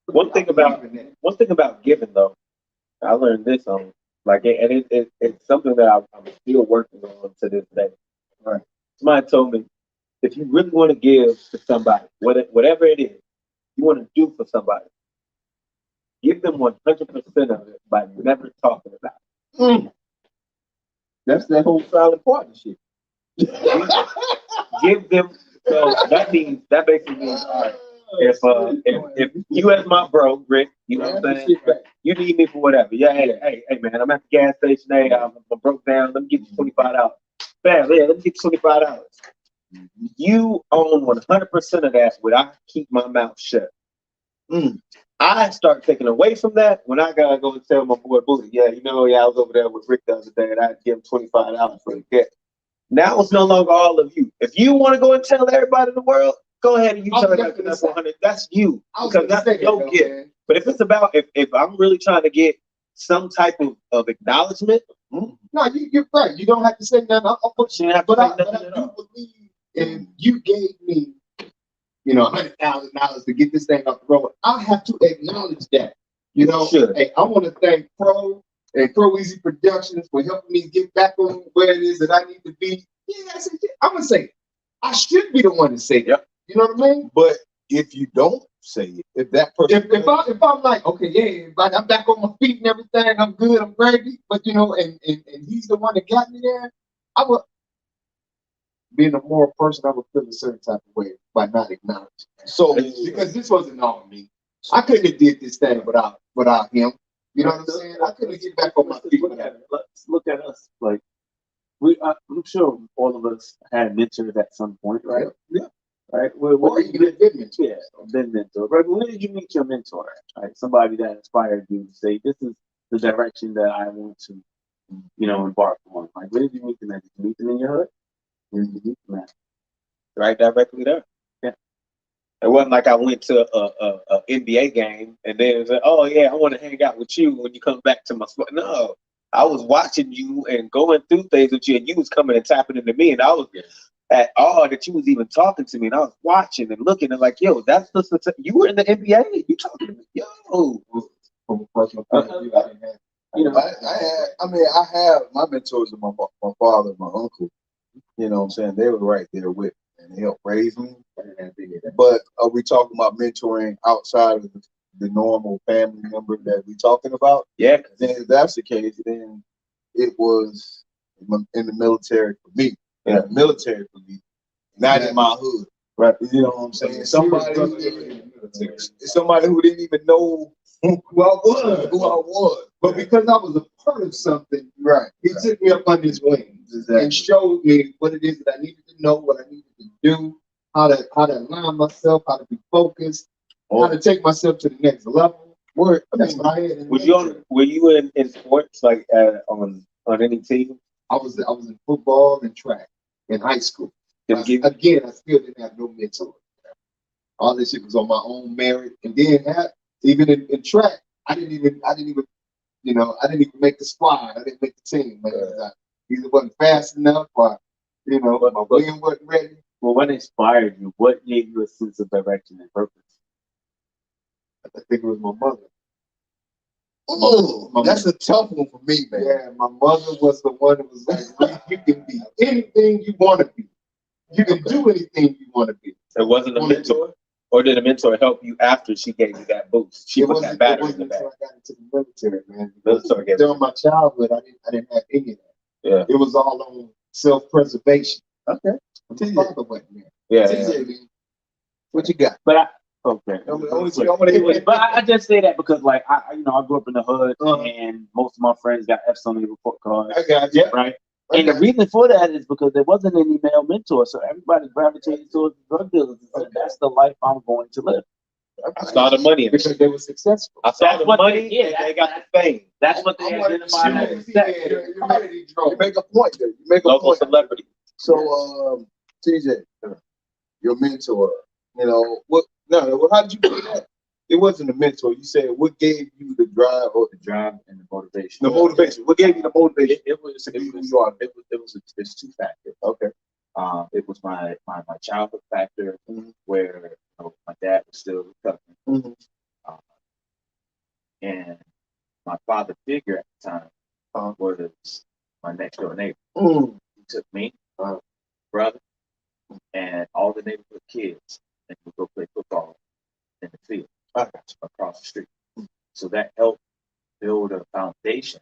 One thing about giving though, I learned this on it's something that I'm still working on to this day. Right. Somebody told me, if you really want to give to somebody, whatever it is you want to do for somebody, give them 100% of it by never talking about it. That's that whole silent partnership. Give them. So that basically means, all right, if you as my bro, Rick, you know what I'm saying? You need me for whatever. Yeah, hey, man, I'm at the gas station. Hey, I'm broke down. Let me get you $25. Bam, yeah, let me get you $25. You own 100% of that when I keep my mouth shut. I start taking away from that when I gotta go and tell my boy Booty, I was over there with Rick the other day and I give him $25 for the get. Now it's no longer all of you. If you want to go and tell everybody in the world, go ahead and you tell everybody that's 100. That's you, because that's your gift. But if it's about if I'm really trying to get some type of acknowledgement, no, you're right. You don't have to say nothing. But I do believe if you gave me, $100,000 to get this thing off the road, I have to acknowledge that. Sure. Hey, I want to thank Pro and Pro Easy Productions for helping me get back on where it is that I need to be. Yeah, I said, yeah. I'm gonna say it. I should be the one to say it. Yep. You know what I mean? But if you don't say it, if that person, if I'm like, okay, yeah, but I'm back on my feet and everything, I'm good, I'm gravy, but you know, and he's the one that got me there, I would, being a moral person, I would feel a certain type of way by not acknowledging. So because this wasn't all me, I couldn't have did this thing without him. You know what I'm saying? I couldn't get back on my feet. Let's look at us. Like I'm sure all of us had mentors at some point, right? Yeah. Right. Or even a good mentor. Yeah, been mentor. Right. When did you meet your mentor? Right. Somebody that inspired you to say, "This is the direction that I want to, embark on." Like, where did you meet them at? Did you meet them in your hood? Where did you meet them at? Right directly there. Yeah. It wasn't like I went to a NBA game and then it was like, oh yeah, I want to hang out with you when you come back to my spot. No, I was watching you and going through things with you, and you was coming and tapping into me, and I was at awe that you was even talking to me, and I was watching and looking and like, yo, that's the you were in the NBA, you talking to me, yo. From a personal point of view, I didn't have. I have my mentors are my father and my uncle. You know what I'm saying? They were right there with me and they helped raise me. But are we talking about mentoring outside of the normal family member that we talking about? Yeah. Then if that's the case, then it was in the military for me. Yeah, military for me, not in my hood. Right. You know what I'm saying? Somebody who didn't even know who I was. But because I was a part of something, Right. He took me up on his wings and showed me what it is that I needed to know, what I needed to do, how to align myself, how to be focused, how to take myself to the next level. That's what I had. Were you in sports like on any team? I was in football and track in high school. Again, I still didn't have no mentor. All this shit was on my own merit, and then even in track, I didn't even make the squad. I didn't make the team. Man. I either wasn't fast enough, or my wing wasn't ready. Well, what inspired you? What gave you a sense of direction and purpose? I think it was my mother. Oh, that's a tough one for me, man. Yeah, my mother was the one that was like, you can be anything you want to be. You can do anything you want to be. It wasn't a mentor? Or did a mentor help you after she gave you that boost? She put that battery in the back. Until I got into the military, man. Military gave During my childhood, I didn't have any of that. Yeah. It was all on self-preservation. Okay. My father wasn't there. Yeah. TJ, what you got? But I just say that because like I grew up in the hood and most of my friends got F's on their report cards. I got you. Right. And the reason for that is because there wasn't any male mentor, so everybody gravitated towards the drug dealers and said, "That's the life I'm going to live." I saw the money in it. Because they were successful. I saw the money and they got the fame. That's what they identified as success. You make a point there. You make a Local point. celebrity. So, TJ, your mentor, how did you do that? It wasn't a mentor. You said what gave you the drive And the motivation. The motivation. What gave you the motivation? It's two factors. Okay. It was my childhood factor where my dad was still recovering, and my father figure at the time was my next door neighbor. He took me, brother, and all the neighborhood kids, and we go play football in the field across the street. So that helped build a foundation,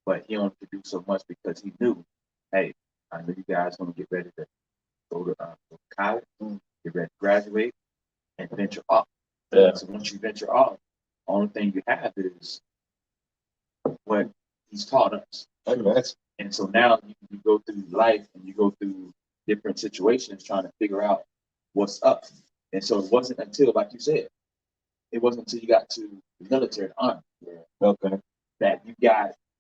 but he only could do so much because he knew, hey, I know you guys want to get ready to go to college, get ready to graduate, and venture off. Yeah. So once you venture off, the only thing you have is what he's taught us. And so now you go through life and you go through different situations trying to figure out what's up. And so it wasn't until, like you said, it wasn't until you got to the military, the army, that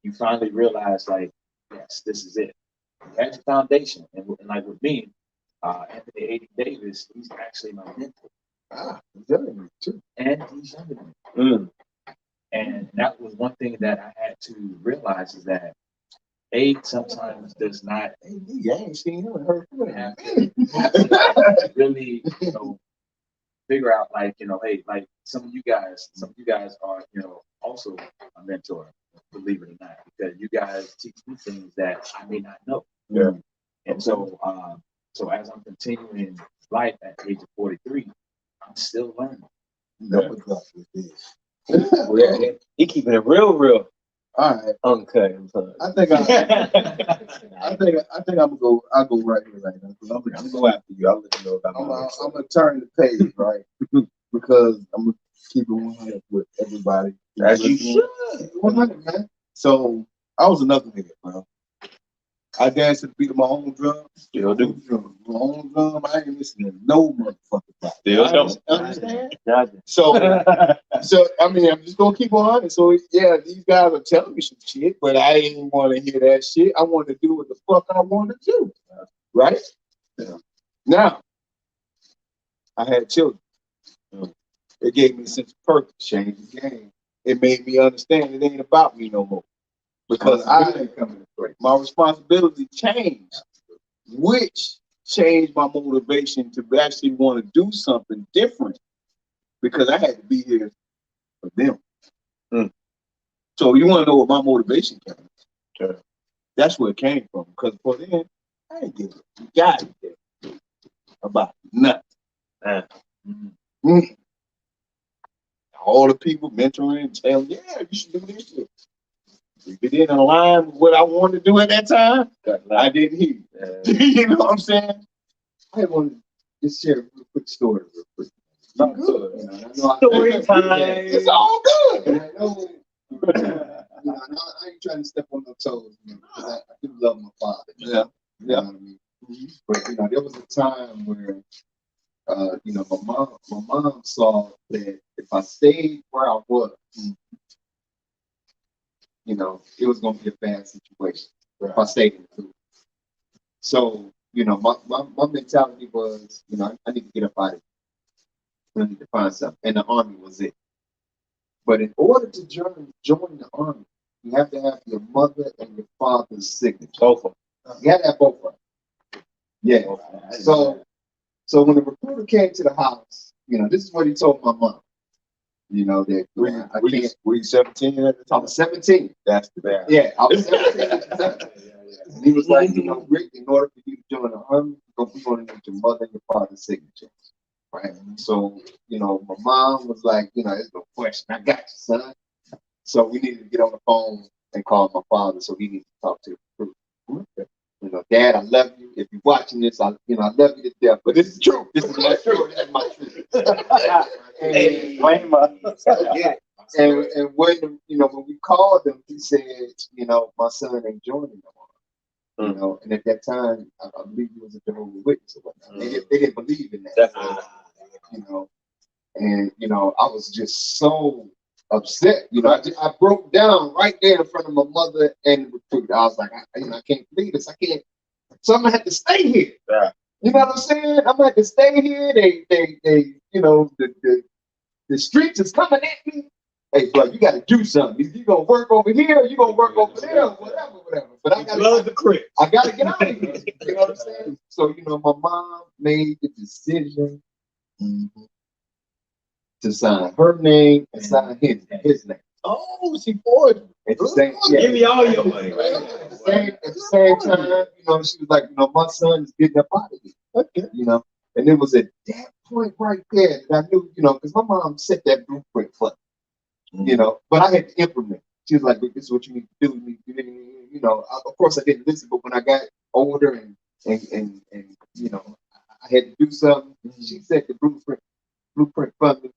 you finally realized, like, yes, this is it. You had your foundation. And like with me, Anthony A.D. Davis, he's actually my mentor. He's younger than me too. And he's younger than me. And that was one thing that I had to realize is that age sometimes does not. I ain't seen him and heard from him. Have to really, figure out, like, hey, like some of you guys are, also a mentor, believe it or not, because you guys teach me things that I may not know. Yeah. And so as I'm continuing life at the age of 43, I'm still learning. That was up with this. Yeah, he keeping it real. All right. Uncut. I think I'm gonna go. I'll go right here right now. I'm gonna go after you. I'll let you know about I'm gonna turn the page right because I'm gonna keep it 100 with everybody. As you should. 100, man. So I was another nigga, bro. I danced to the beat of my own drum. Still do. My own drum. I ain't listening to no motherfucker. Still don't. Understand? Gotcha. So I mean, I'm just gonna keep on. So yeah, these guys are telling me some shit, but I didn't want to hear that shit. I want to do what the fuck I want to do, right? Yeah. Now, I had children. It gave me a sense of purpose, changed the game. It made me understand it ain't about me no more. Because my responsibility changed, which changed my motivation to actually want to do something different because I had to be here for them. So you want to know what my motivation came from? Sure. That's where it came from. Because for then, I didn't give a goddamn about nothing. All the people mentoring and telling, yeah, you should do this shit. If it didn't align with what I wanted to do at that time, I didn't hear. You know what I'm saying? I want to just share a real quick story real quick. Not good. You know, Story time. It's all good. I know, I ain't trying to step on no toes, because I do love my father. Yeah. You know what I mean? But there was a time where my mom saw that if I stayed where I was, it was gonna be a bad situation if I stayed in the food. So, my mentality was, I need to get up out of here. I need to find something. And the army was it. But in order to join the army, you have to have your mother and your father's signature. Both of them. You have to have both of them. Yeah. So when the recruiter came to the house, this is what he told my mom. That were you 17 at the time? I was 17. That's the bad. Yeah, I was 17 at the time. And he was like, Rick, in order for you to join the army, we're going to need your mother and your father's signature. Right? So, my mom was like, there's no question. I got you, son. So we needed to get on the phone and call my father so he needs to talk to the recruiter. Dad, I love you. If you're watching this, I love you to death. But this is true. This is my truth. This is my truth. And when we called him, he said, my son ain't joining no more. And at that time, I believe he was a Jehovah's Witness or whatnot. They didn't believe in that. Definitely. And I was just so upset. I broke down right there in front of my mother and the recruiter. I was like, I can't believe this. I can't. So I'm gonna have to stay here. Yeah. You know what I'm saying? I'm gonna have to stay here. They the streets is coming at me. Hey, bro, you got to do something. If you gonna work over here, or you gonna work over there, whatever. But I gotta the crib. I gotta get out of here. You know what I'm saying? So my mom made the decision to sign her name and sign his name. Oh, she forged it. Give me all your money. Right? At the same time, she was like, my son is getting up out of here. Okay. And it was at that point right there that I knew, because my mom set that blueprint for me, but I had to implement. She was like, this is what you need to do. Of course I didn't listen, but when I got older and I had to do something, she set the blueprint for me.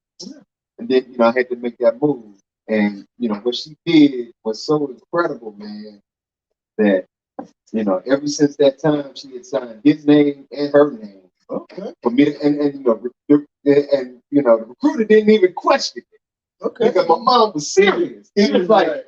And then, I had to make that move. And, what she did was so incredible, man, that, ever since that time, she had signed his name and her name. Okay. For me to, and the recruiter didn't even question it. Okay. Because my mom was serious. He was like,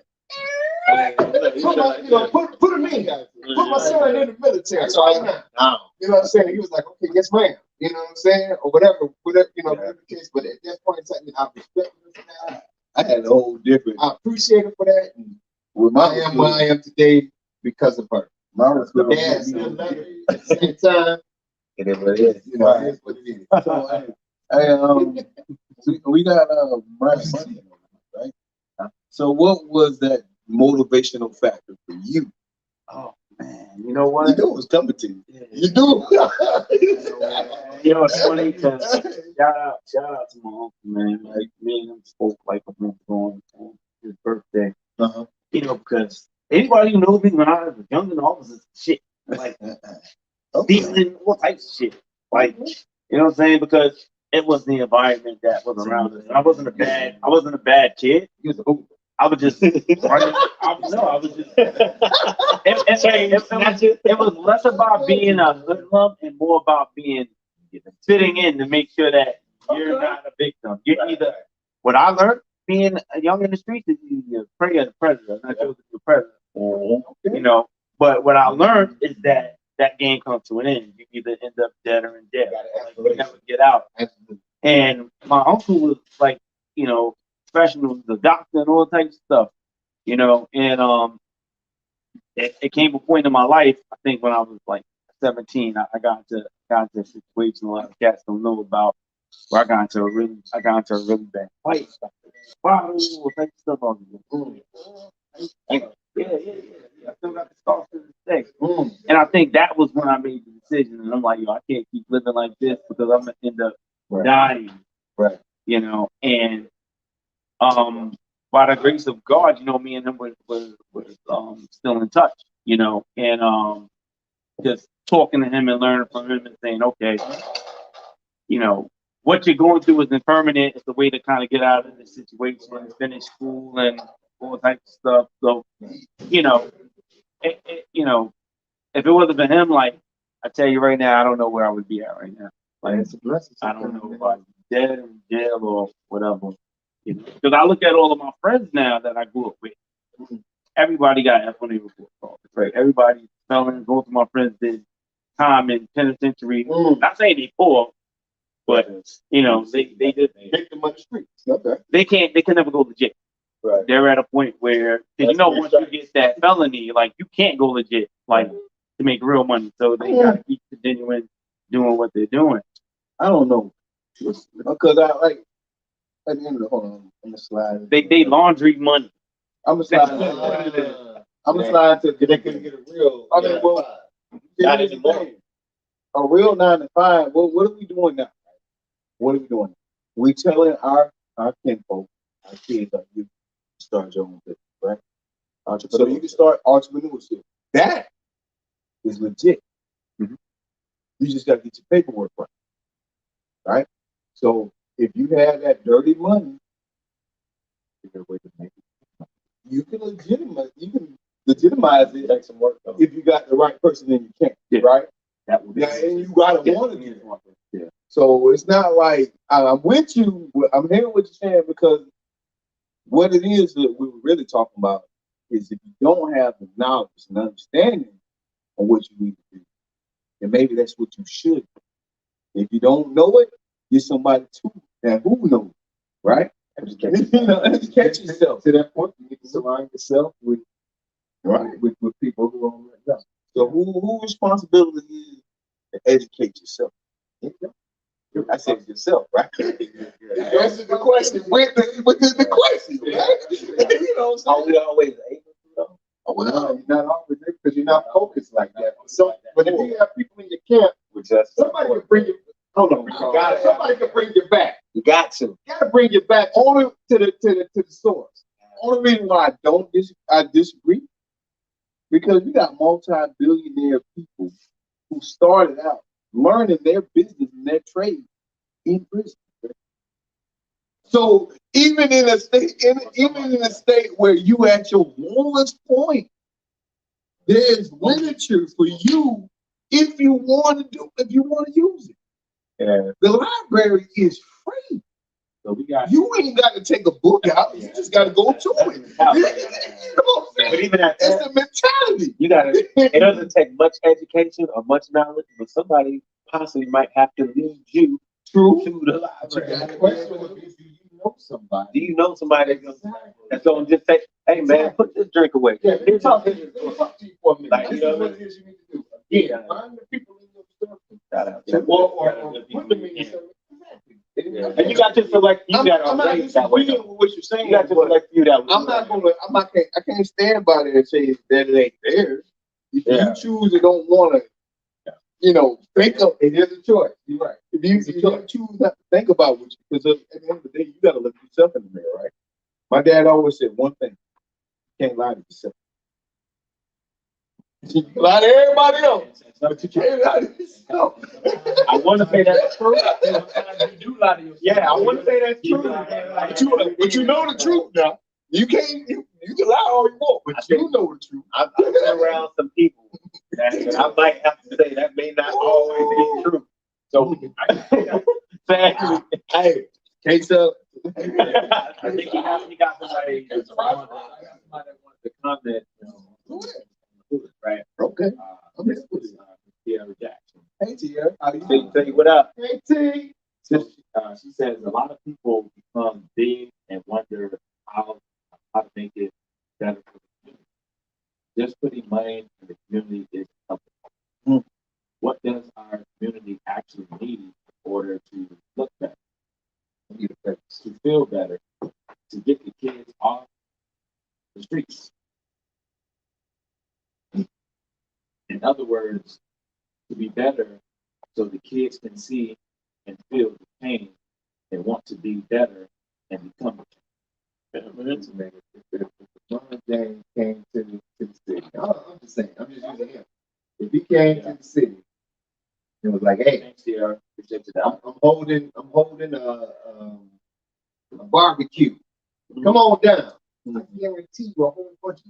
put him in. Put my son in the military right now. You know what I'm saying? He was like, okay, yes, ma'am. You know what I'm saying? Or whatever the case. But at that point in time, I respect him for that. I had a whole different. I appreciate her for that. And I am where I am today because of her. My respect. Yeah, still love her at the same time. It is what it is. It is what it is. So, we got money, right? So what was that motivational factor for you Man, you know what? You knew it was coming to you. Yeah. You knew. You know, it's funny because shout out to my uncle, man. Like me and him spoke like a month on his birthday. Uh-huh. You know, because anybody who knows me when I was young and all was shit. Like stealing, all types of shit. Like, you know what I'm saying? Because it was the environment that was around us. I wasn't a bad kid. He was a hoop. I was just running. I was just. It was less about being a hoodlum and more about being fitting in to make sure that you're not a victim. You're either. What I learned being young in the streets is you pray as a president, not chosen to be a president. You know, but what I learned is that game comes to an end. You either end up dead or in jail. Like, you never get out. And my uncle was like, you know, professional, the doctor and all types of stuff, you know, and it came a point in my life, I think when I was like 17, I got into a situation a lot of cats don't know about, where I got into a really bad fight. Wow, all types of stuff on me. Yeah. I still got the scars to this day. And I think that was when I made the decision, and I'm like, yo, I can't keep living like this because I'm gonna end up dying. Right. You know, and by the grace of God, you know, me and him was still in touch, you know, and just talking to him and learning from him and saying, okay, you know, what you're going through is impermanent. It's the way to kind of get out of this situation and finish school and all types of stuff. So, you know, you know, if it wasn't for him, like I tell you right now, I don't know where I would be at right now. Like, It's a blessing. I don't know if I'd be dead or in jail or whatever. Because I look at all of my friends now that I grew up with. Everybody got F on their report card. Right? Everybody felons. Most of my friends did time in penitentiary. Not saying they poor, but you know they just victim of the streets. Okay. They can never go legit. Right. They're at a point where, you know, once you get that felony, like you can't go legit, like to make real money. So they gotta keep continuing doing what they're doing. I don't know, because I like. At the end of the, hold on, I'm gonna slide. They laundry money. I'm gonna slide. I'm gonna slide to they can get a real. I mean, well, not anymore. A real 9 to 5. Well, what are we doing now? What are we doing? We telling our kinfolk, our kids, like you start your own business, right? So you can start entrepreneurship. That is legit. Mm-hmm. You just got to get your paperwork right? So if you have that dirty money, you can legitimize it. Take some work though. If you got the right person in your camp, right? That would be and you gotta want to do it. Yeah. So it's not like I'm with you. I'm hearing what you're saying, because what it is that we were really talking about is if you don't have the knowledge and understanding of what you need to do, then maybe that's what you should do. If you don't know it, get somebody who knows, right? Educate yourself. To that point, you need to surround yourself with people who are right now. So who responsibility is to educate yourself? I said yourself, right? Answer the question with the question, right? You know what I'm saying? Are we always able to know? Oh, well, you're not always, because you're not focused like that. So, but if you have people in your camp, somebody can bring you. Hold on, somebody can bring you back. You got to bring you back only to the source. Only reason why I disagree, because you got multi-billionaire people who started out learning their business and their trade in prison. So even in a state where you at your lowest point, there's literature for you if you want to use it. Yeah. The library is free. So you ain't got to take a book out. You just got to go to it. You know what I'm saying? But even that's the mentality. You got to. It doesn't take much education or much knowledge, but somebody possibly might have to lead you to the library. The question would be, do you know somebody? Do you know somebody that's going to just say, "Hey man, put this drink away"? Yeah, let me talk to you for a minute. Like, you know what it is you need to do. Yeah, find the people in your store. Or put them in your store. And you got to select you that are raised that way. What you're saying, you got to select you that way. I can't stand by there and say that it ain't theirs. If you choose and don't want to, think of it is a choice. You're right. If you choose not to think about what you, because at the end of the day, you got to look yourself in the mirror, right? My dad always said one thing: you can't lie to yourself. You can lie to everybody else, but you can't lie to yourself. I want to say that's true. You do lie to yourself. Yeah, I want to say that's true. But you know the truth now. You can't. You can lie all you want, but you know the truth. I've been around some people that I might have to say that may not always be true. So, hey, can't tell. I think he got somebody that wanted to comment, right? Okay. Tierra Jackson. Hey, Tia. How you Say, doing? say what up? Hey, T. So, she says a lot of people become big and wonder how to make it better for the community. Just putting money in the community is helpful. What does our community actually need in order to look better, to feel better, to get the kids off the streets? In other words, to be better so the kids can see and feel the pain and want to be better and become better. If LeBron James came to the city, I'm just saying, I'm just using him. If he came to the city, it was like, hey, Thanks, Sierra. Appreciate you. I'm holding a barbecue. Come on down. I guarantee you a whole bunch of.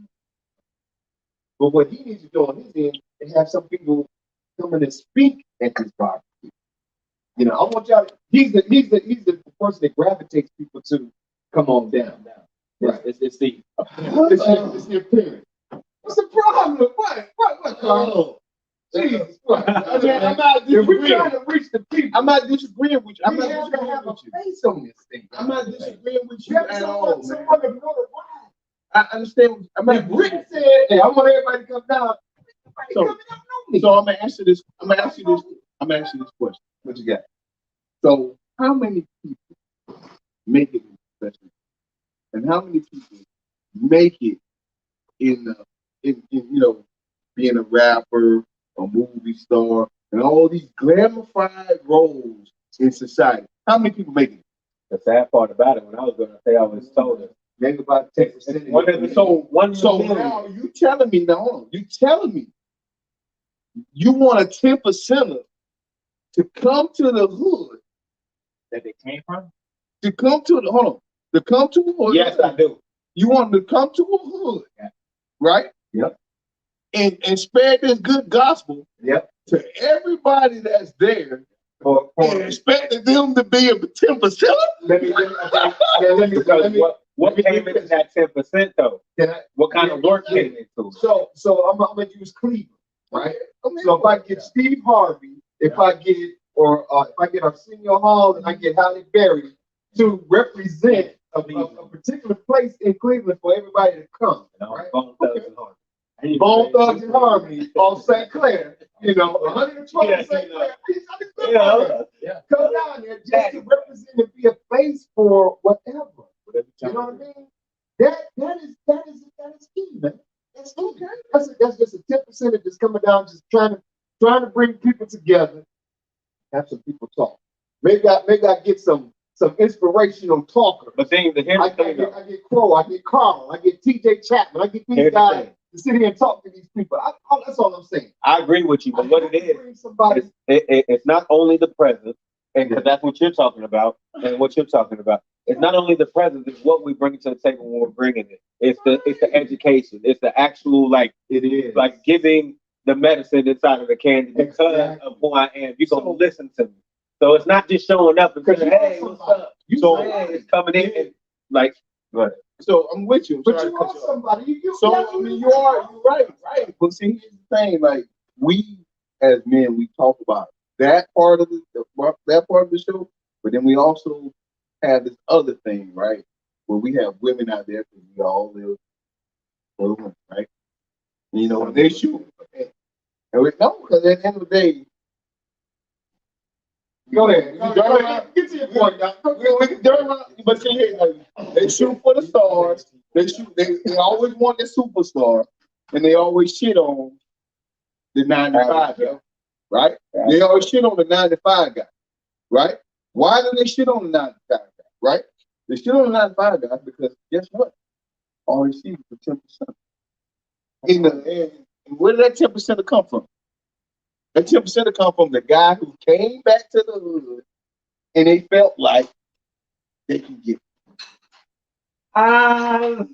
But what he needs to do on his end is have some people come in and speak at this barbecue. I want y'all. He's the person that gravitates people to come on down. Right. It's the It's the appearance. What's the problem? What, Carl? Jesus Christ. I'm not disagreeing. We're trying to reach the people. I'm not disagreeing with you. I'm not disagreeing with you. Face on this thing. I'm not disagreeing with you at all. Someone to know why. I understand. I mean, Rick said, "Hey, I want everybody to come down." So I'm gonna answer this. I'm gonna ask you this question. What you got? So, how many people make it in professional, and how many people make it in being a rapper, a movie star, and all these glorified roles in society? How many people make it? The sad part about it, when I was going to say, I was told it. Maybe about 10%. So now you telling me you want a 10%er to come to the hood, that they came from? to come to the hood. Yes, I do. You want them to come to a hood, right? Yep. And spread this good gospel to everybody that's there, and expecting them to be a 10%. What came into that 10% though? What kind of work came into it? So I'm gonna use Cleveland, right? So if I get Steve Harvey, if I get Arsenio Hall, and I get Halle Berry to represent a particular place in Cleveland for everybody to come, right? Bone Thugs and Harmony on St. Clair, 112 St. Clair. Come down there just to represent and be a face for whatever. You know what I mean? That is key, man. That's okay. That's just a 10% of just coming down, just trying to bring people together, have some people talk. Maybe I get some inspirational talkers. But then I get Crow, I get Carl, I get TJ Chapman, I get these guys to sit here and talk to these people. That's all I'm saying. I agree with you, but what it is, it's not only the present, and because that's what you're talking about, and what you're talking about. It's not only the present; it's what we bring to the table when we're bringing it. It's the education. It's the actual it is like giving the medicine inside of the candy because of who I am. You're gonna listen to me. So it's not just showing up and saying, "Hey, what's up?" It's coming in and what? So I'm with you. But you are somebody. You're right. But see, here's the thing: we as men, we talk about that part of the show, but then we also have this other thing, right? Where we have women out there because we all live for the women, right? And they shoot. And we know because at the end of the day, go ahead. Get to your point, but see, they shoot for the stars. They always want the superstar, and they always shit on the 9 to 5 guy, right? They always shit on the 9 to 5 guy, right? Why do they shit on the 9 to 5 guy, right? They shit on the 9 to 5 guy because guess what? All they see is the 10%. And where did that 10% come from? That 10% come from the guy who came back to the hood and they felt like they can get it. I'm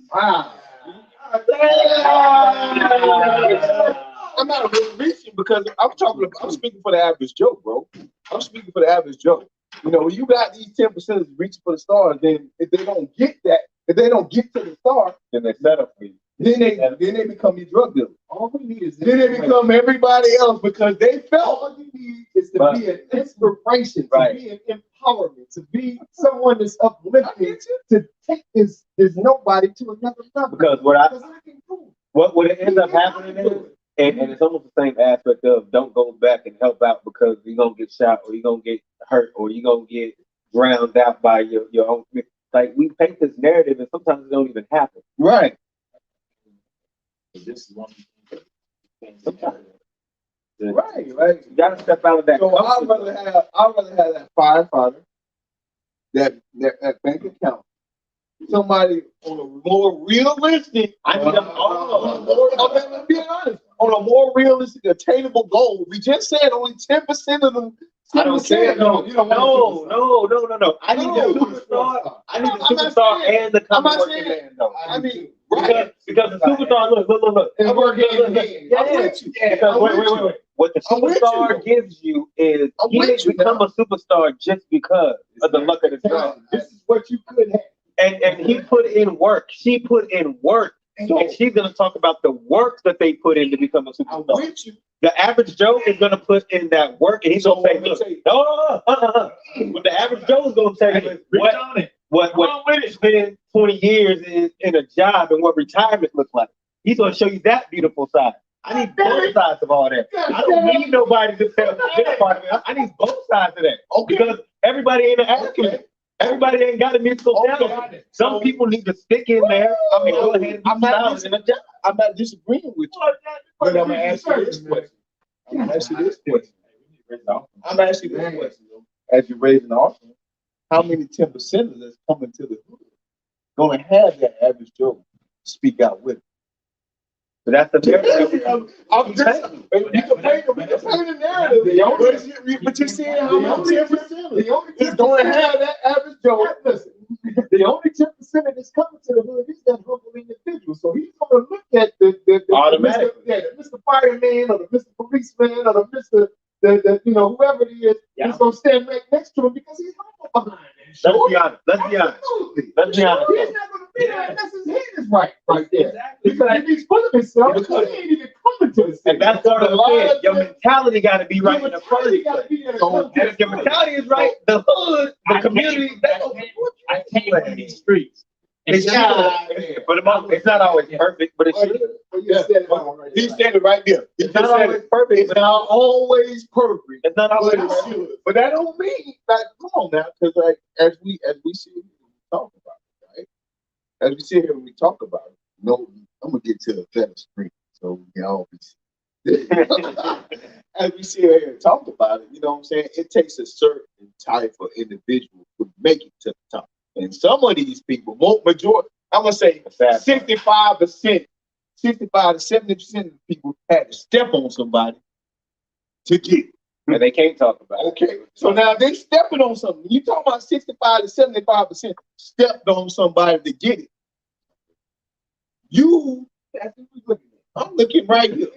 not really reaching because I'm speaking for the average Joe, bro. I'm speaking for the average Joe. You know, when you got these 10% reaching for the stars, then if they don't get that, if they don't get to the star, then they set up for you. Then they become your drug dealers. All we need is then they become everybody else because they felt all you need is to be an inspiration, to be an empowerment, to be someone that's uplifting, to take this nobody to another level. Because what it ends up happening is, and it's almost the same aspect of don't go back and help out because you're gonna get shot or you're gonna get hurt or you're gonna get drowned out by your own. Like we paint this narrative and sometimes it don't even happen. Right. This is one Right. You gotta step out of that. So I'd rather have that firefighter, that bank account, somebody on a more realistic. Let's be honest. On a more realistic, attainable goal. We just said only 10% of them. I don't care. No. I need the superstar. I need the superstar and the common working man. No. I mean, because the superstar. Look. And work hand in hand. Wait. What the superstar gives you is he didn't become a superstar just because of the luck of the draw. This is what you could have. And he put in work. She put in work. And she's going to talk about the work that they put in to become a superstar. I'm with you. The average Joe is going to put in that work, and he's going to say, look, no. What the average Joe is going to tell you is what spending 20 years in a job and what retirement looks like. He's going to show you that beautiful side. I need both sides of all that. I don't need nobody to tell this part of it. I need both sides of that. Okay. Because everybody ain't an athlete. Everybody ain't got a musical talent. Some people need to stick in there and go ahead and be solid in a job. I'm not disagreeing with you. But I'm going to ask you this question. I'm going to ask you this question. As you're raising the offering, how many 10%ers that's coming to the hood going to have that average Joe speak out with it? But that's the narrative. I'm just, we can paint the narrative. But you're seeing how many 10% is going to have that average Joe. Listen, the only 10% that's coming to the hood is that humble individual. So he's going to look at the Mr. Fireman or the Mr. Policeman or the Mr. Whoever it is, he's going to stand right next to him because he's humble behind him. Let's be honest. He's not going to be there unless his head is right there. Exactly. Because if he's full of himself, he ain't even coming to the city. And that's part of the thing. Your mentality got to be right in the first place. And if your mentality is right, the hood, the community, I came in these streets. It's not always perfect, but it's he said it right there. It's not always perfect. It's not always perfect. It's not always perfect. But that don't mean like come on now, because like as we sit here and we talk about it, right? As we sit here and we talk about it, I'm gonna get to the better screen so we can all be as we sit here and talk about it, you know what I'm saying? It takes a certain type of individual to make it to the top. And some of these people, majority, I'm gonna say 65%, 65 to 70% of the people had to step on somebody to get it. And they can't talk about it. Okay. So now they stepping on something. You talking about 65 to 75% stepped on somebody to get it. That's what we looking at. I'm looking right here.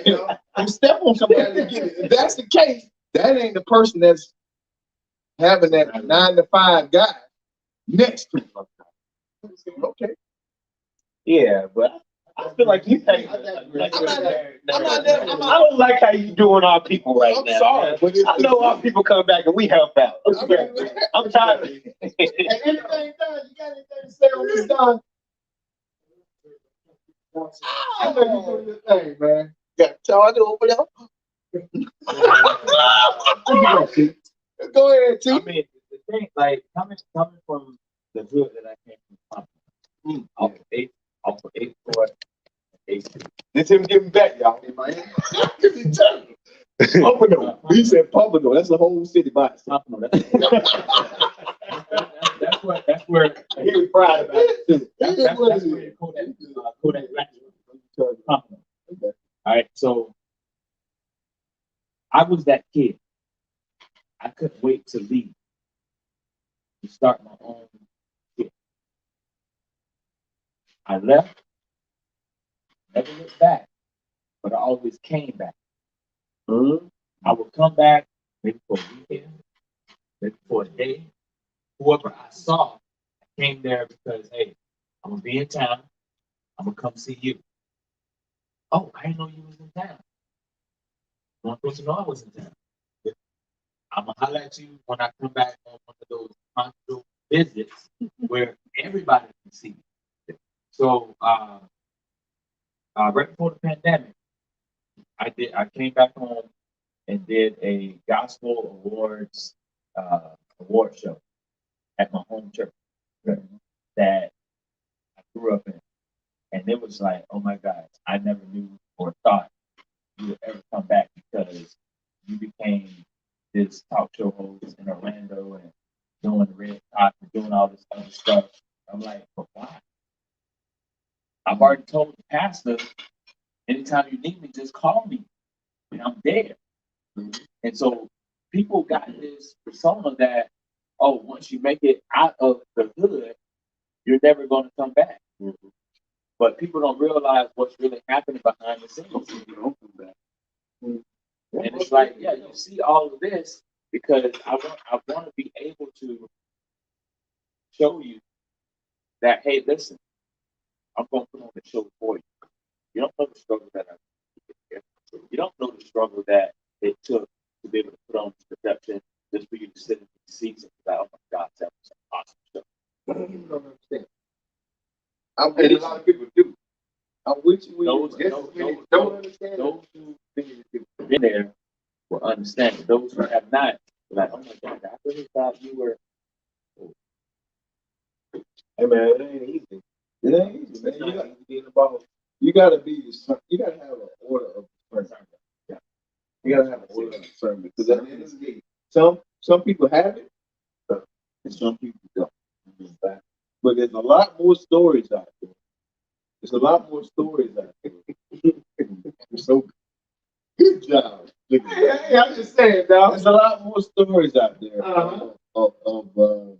You step on somebody to get it. If that's the case, that ain't the person that's having that 9 to 5 guy next to him. Okay. Yeah, but I feel like you think. I don't like how you doing our people right now. I'm sorry, but I know our people come back and we help out. I'm tired of it. And anything done, you got anything to say on this done? I know you doing your thing, man. Got a charger over there? Go ahead, T. I mean, the thing, like, coming from the hood that I came from, off of 8th Court, 8th Street. It's him giving back, y'all. In Miami. Pompano. He said Pompano. That's a whole city by itself. That's where He was proud about it too. that's where Kodak Black. All right, so I was that kid. I couldn't wait to leave to start my own shit. I left, never looked back, but I always came back. I would come back maybe for a weekend, maybe for a day. Whoever I saw, I came there because, hey, I'm gonna be in town. I'm gonna come see you. Oh, I didn't know you was in town. One person know I was in town. I'm gonna holler at you when I come back on one of those hospital visits where everybody can see you. So right before the pandemic, I came back home and did a gospel awards award show at my home church that I grew up in. And it was like, oh my God, I never knew or thought you would ever come back because you became this talk show host in Orlando and doing the red top and doing all this other stuff. I'm like, but why? I've already told the pastor, anytime you need me, just call me. And I'm there. And so people got this persona that, oh, once you make it out of the hood, you're never going to come back. But people don't realize what's really happening behind the scenes if you don't come back. And it's like, yeah, you see all of this because I want to be able to show you that, hey, listen, I'm going to put on the show for you. You don't know the struggle that I did. You don't know the struggle that it took to be able to put on this production just for you to sit in these seats and be like, oh my God, that was an awesome show. You don't understand. I'm with a lot of people do. I'm with you when you don't understand. Those who've been there will understand. Those who have not, like, oh my God, I really thought you were. Hey man, it ain't easy. It ain't easy, man. You gotta have an order of discernment. Yeah. You gotta have an order of discernment. Because at the end of the day, some people have it, and some people don't. But there's a lot more stories out there. There's a lot more stories out there. So good job. Hey, I'm just saying, dog. There's a lot more stories out there of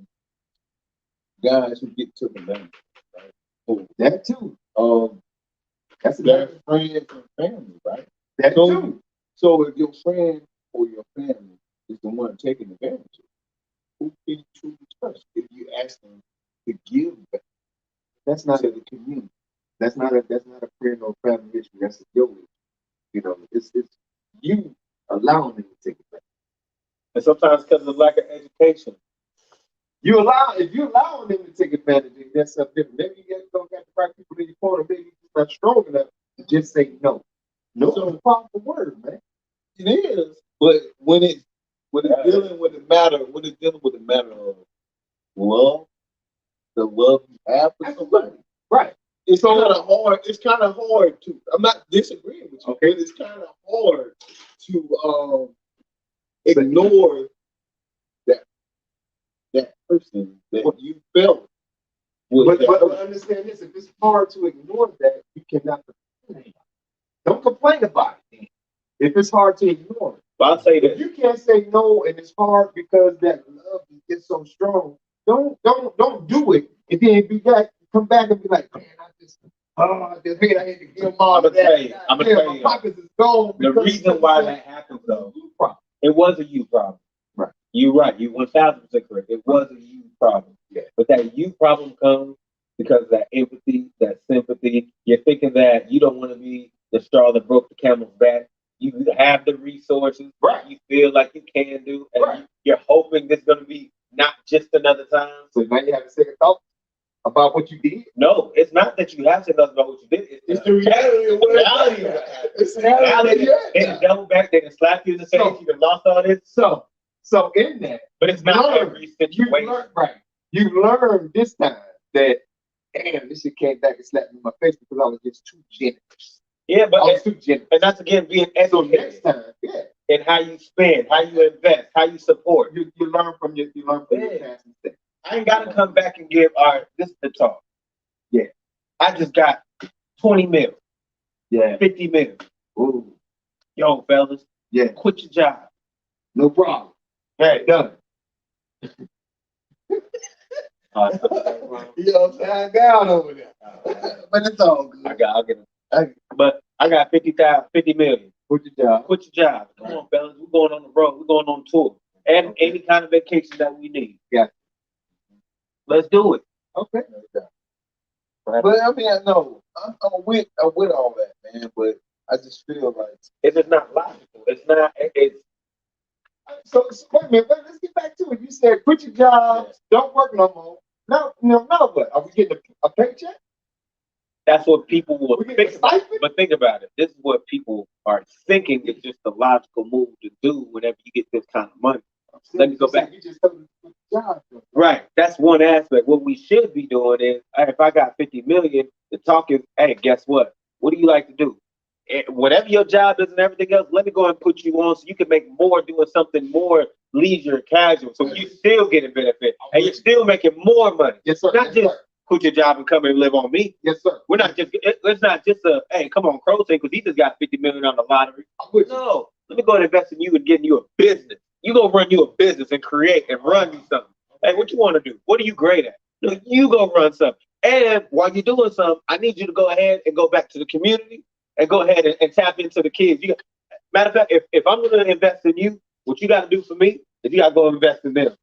guys who get took advantage of, right? Oh, that too. That's their friends and family, right? That too. So if your friend or your family is the one taking advantage of it, who can you truly trust if you ask them to give back? That's not a community. That's not a friend or family issue. That's a your issue. You know, it's you allowing them to take it back. And sometimes because of lack of education. If you allowing them to take advantage of it, that's something different. Maybe you don't got the right people in your corner. Maybe you're not strong enough to just say no. No is a powerful word, man. It is, but when it's dealing with the matter of love, the love you have for somebody, right? It's kind of hard. It's kind of hard to. I'm not disagreeing with you, okay? But it's kind of hard to ignore that person that you felt. But understand this: if it's hard to ignore that, you cannot complain. Don't complain about it. If it's hard to ignore it, I'll say that if you can't say no and it's hard because that love is so strong, don't do it. And then be back, come back and be like, man, I had to give them all of that. I'm gonna tell you. My pockets is gone. The reason why that happened though, it was a you problem. Right. You're right. You 1,000% correct. It was a you problem. Yeah. But that you problem comes because of that empathy, that sympathy. You're thinking that you don't want to be the straw that broke the camel's back. You have the resources. Right. You feel like you can do. And right. You're hoping this is going to be not just another time. So now you have a second thought about what you did? No, it's not that you have to know about what you did. It's the reality of what it's the reality. They can double back. They can slap you in the face. You can lost all this. So in that, but it's not every situation. You learned this time that, damn, this shit came back and slapped me in my face because I was just too generous. Yeah, but I was too generous. and that's again being So educated next time, yeah, and how you spend, how you invest, how you support. you learn from your past mistakes. I ain't gotta come back and give this is the talk. Yeah. I just got 20 mil, Yeah. 50 mil. Ooh, Yo, fellas, yeah, quit your job. no problem. Hey, Done. You know, time down over there. But it's all good. I'll get it. But I got 50 million. Quit your job. Quit your job. Come on, fellas. We're going on the road. We're going on tour. And any kind of vacation that we need. Yeah. Let's do it. Okay. But I mean, I know I'm with all that, man. But I just feel like It's just not logical. It's not. It's so wait a minute. Let's get back to it. You said quit your job, don't work no more. Now what? Are we getting a paycheck? that's what people will We get think a about. stipend? But think about it. This is what people are thinking is just the logical move to do whenever you get this kind of money. Let me go back. You just told me to quit your job. Right. That's one aspect. What we should be doing is, if I got 50 million, the talk is, hey, guess what? What do you like to do? Whatever your job is and everything else, let me go and put you on so you can make more doing something more leisure, casual. So you still getting benefit and you're still making more money. Yes, sir. Not Yes, just sir. quit your job and come and live on me. Yes, sir. We're not just, it's not just a, hey, come on, Crow because he just got 50 million on the lottery. I'm with you. No, let me go and invest in you and getting you a business. You go run you a business and create and run you something. Hey, what you want to do? What are you great at? No, you go run something. And while you're doing something, I need you to go ahead and go back to the community and go ahead and tap into the kids. Matter of fact, if I'm going to invest in you, what you got to do for me is you got to go invest in them.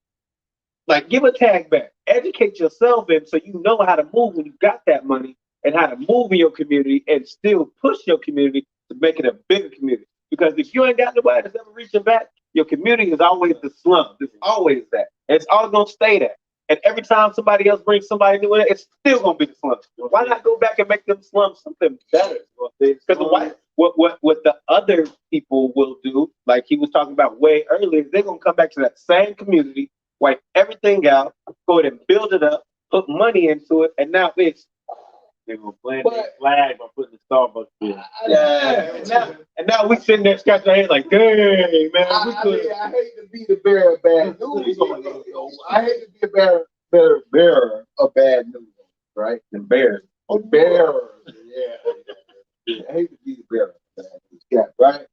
Like, give a tag back. Educate yourself in so you know how to move when you got that money and how to move in your community and still push your community to make it a bigger community. Because if you ain't got nobody that's ever reaching back, your community is always the slum. It's always that. And it's always going to stay that. And every time somebody else brings somebody new in, it's still going to be the slum. Why not go back and make them slums something better? Because what the other people will do, like he was talking about way earlier, they're going to come back to that same community, wipe everything out, go ahead and build it up, put money into it, and now it's They're gonna plant their flag by putting the Starbucks bill. And now we sitting there scratching our head like, dang, man. I hate to be the bearer of bad news. I hate to be a bearer of bad news, right? The Bears. A bearer, yeah. I hate to be the bearer of bad news, yeah, right?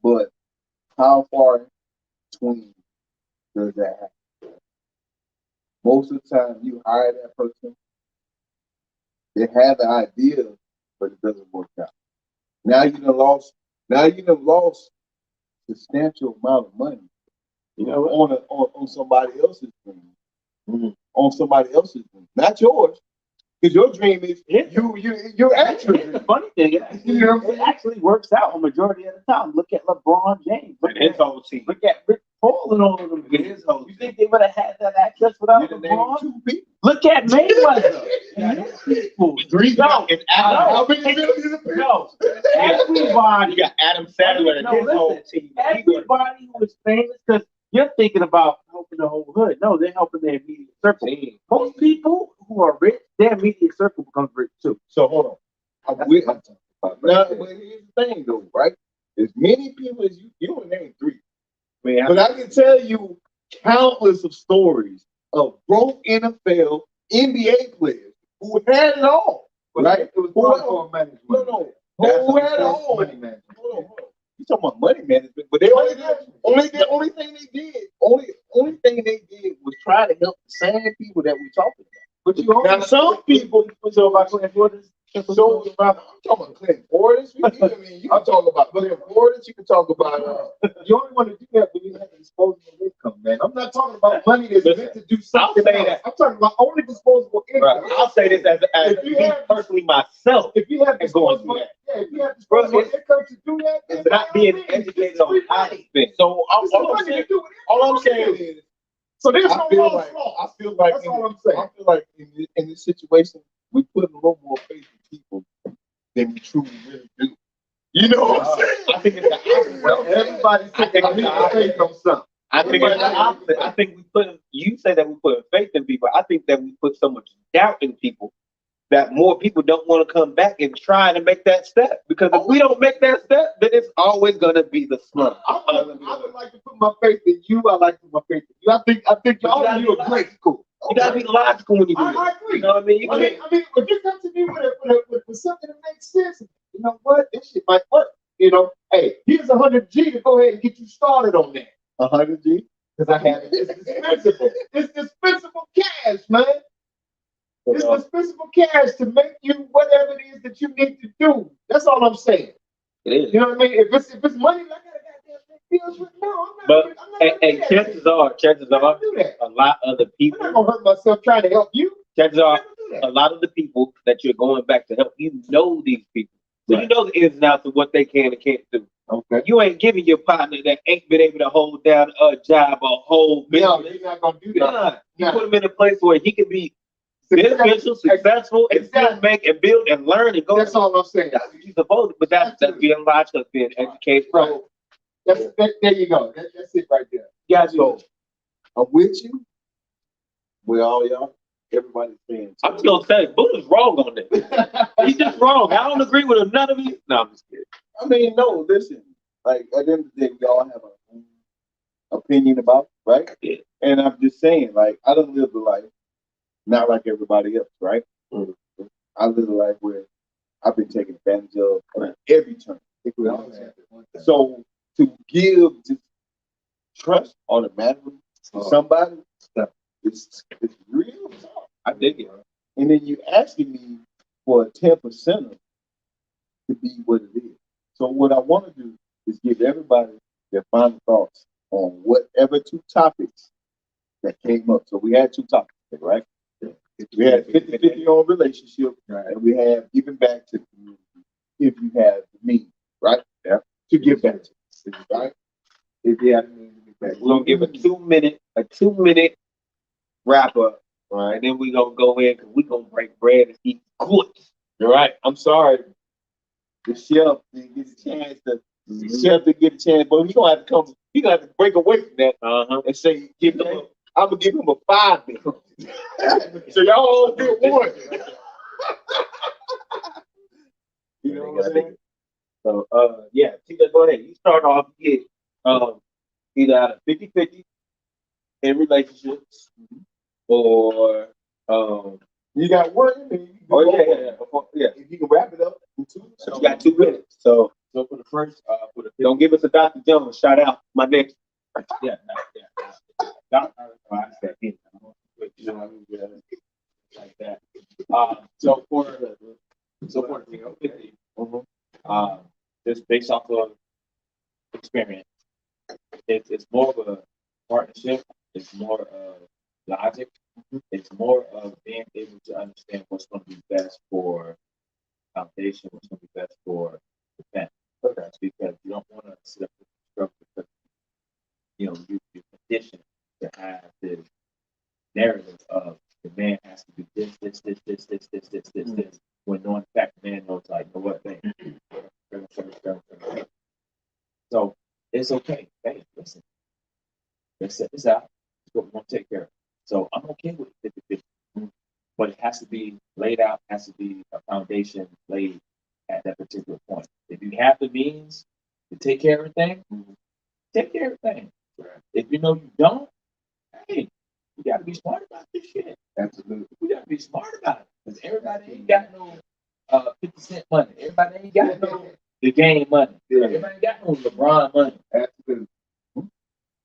But how far between does that happen? Most of the time, you hire that person. They have the idea, but it doesn't work out. Now you done lost substantial amount of money, you know, on somebody else's dream. Mm-hmm. On somebody else's dream, not yours. Because your dream is you're actually the funny thing, it actually works out a majority of the time. Look at LeBron James. Look at his whole team. Look at Rick Paul and all of them. You think they would have had that access without LeBron? Look at Mayweather. People. Everybody. You got Adam Sandler and his whole team. Everybody who is famous, because you're thinking about helping the whole hood. No, they're helping their immediate circle. Most people who are rich, their immediate circle becomes rich too. So hold on. Now, but here's the thing though, right? As many people as you only name 3. But I can tell you countless of stories of broke NFL, NBA players who had it all. Right? It was for management. Who had it all. Money management. Hold on. You talking about money management, but they only thing they did was try to help the same people that we talking about. But now some people so about Clinton Portis. I'm talking about Clinton Portis. You can talk about Clinton Portis. You can talk about. You only want to do that when you have disposable income, man. I'm not talking about money that's meant to do something else. I'm talking about only disposable income. Right. I'll say this as personally myself. If you have disposable income to do that, it's not being educated on how to spend. So all I'm saying is. So there's I feel like that's all I'm saying. I feel like in this situation, we put a little more faith in people than we truly really do. You know what I'm saying? I think it's the opposite. Well, everybody's taking faith on something. I think it's the opposite. I think you say that we put faith in people. I think that we put so much doubt in people that more people don't want to come back and try to make that step. Because if we don't make that step, then it's always going to be the slump. I would like to put my faith in you. I like to put my faith in you. I think y'all of you are great. Cool. You gotta be logical when you do it. I agree. You know what I mean? I mean, if you come to me with something that makes sense, you know what? This shit might work. You know, hey, here's 100 G to go ahead and get you started on that. 100 G? Because I have it. It's dispensable. It's dispensable cash, man. It's dispensable cash to make you whatever it is that you need to do. That's all I'm saying. It is. You know what I mean? If it's money, I gotta deals with. No, I'm not. But chances are, a lot of the people. I'm not gonna hurt myself trying to help you. Chances are, a lot of the people that you're going back to help, you know these people. So you know the ins and outs of what they can and can't do. Okay. You ain't giving your partner that ain't been able to hold down a job, a whole business. No, you're not gonna do that. Nah. You put him in a place where he can be beneficial, successful, and still make and build and learn and go. That's all I'm saying. That's what you're supposed to, but that's being logical, being educated. Right. There you go. That's it right there. Yeah, so I'm with you. With all y'all, everybody's saying. I'm just gonna say, Buddha's wrong on that. He's just wrong. I don't agree with none of these. No, I'm just kidding. I mean, no, listen. Like at the end of the day, we all have our own opinion about it, right? Yeah. And I'm just saying, like, I don't live the life not like everybody else, right? Mm-hmm. I live a life where I've been taken advantage of on every turn. So to give just trust automatically to somebody, it's real tough. I dig it. And then you asking me for a 10% to be what it is. So what I want to do is give everybody their final thoughts on whatever 2 topics that came up. So we had 2 topics, right? We had 50-50 on relationship, right? And we have giving back to the community if you have the means, right? Yeah. To give back to us, right? If you have the means to give back. We're gonna give a 2-minute wrap up, right? And then we're gonna go in because we're gonna break bread and eat good. All right. I'm sorry. The chef didn't get a chance to. The chef didn't get a chance, but he's gonna have to come. He's gonna have to break away from that and say, I'm gonna give him a 5 minute. So y'all all get 1. You know what I'm saying? So yeah, TJ, go ahead. You start off get either out of 50-50 in relationships or you got 1. Yeah. If you can wrap it up in 2. So you got 2 minutes. So for the first, don't give us a Dr. Jones shout out. My next. Yeah. I said it. Like that. So for the 50, just based off of experience, it's more of a partnership. It's more of logic. It's more of being able to understand what's going to be best for foundation, what's going to be best for the family. Okay. Because you don't want to sit up with the struggle because you're conditioned to have this narrative of the man has to do this, when knowing the fact the man knows, like, you know what, man. So it's okay. Hey, listen, let's set this out. It's what we're going to take care of. So I'm okay with 50-50, but it has to be laid out, has to be a foundation laid at that particular point. If you have the means to take care of everything, take care of everything. If you know you don't, hey, you got to be smart about this shit. Absolutely. We got to be smart about it. Because everybody ain't got no 50-cent money. Everybody ain't got no the game money. Yeah. Everybody ain't got no LeBron money. Absolutely.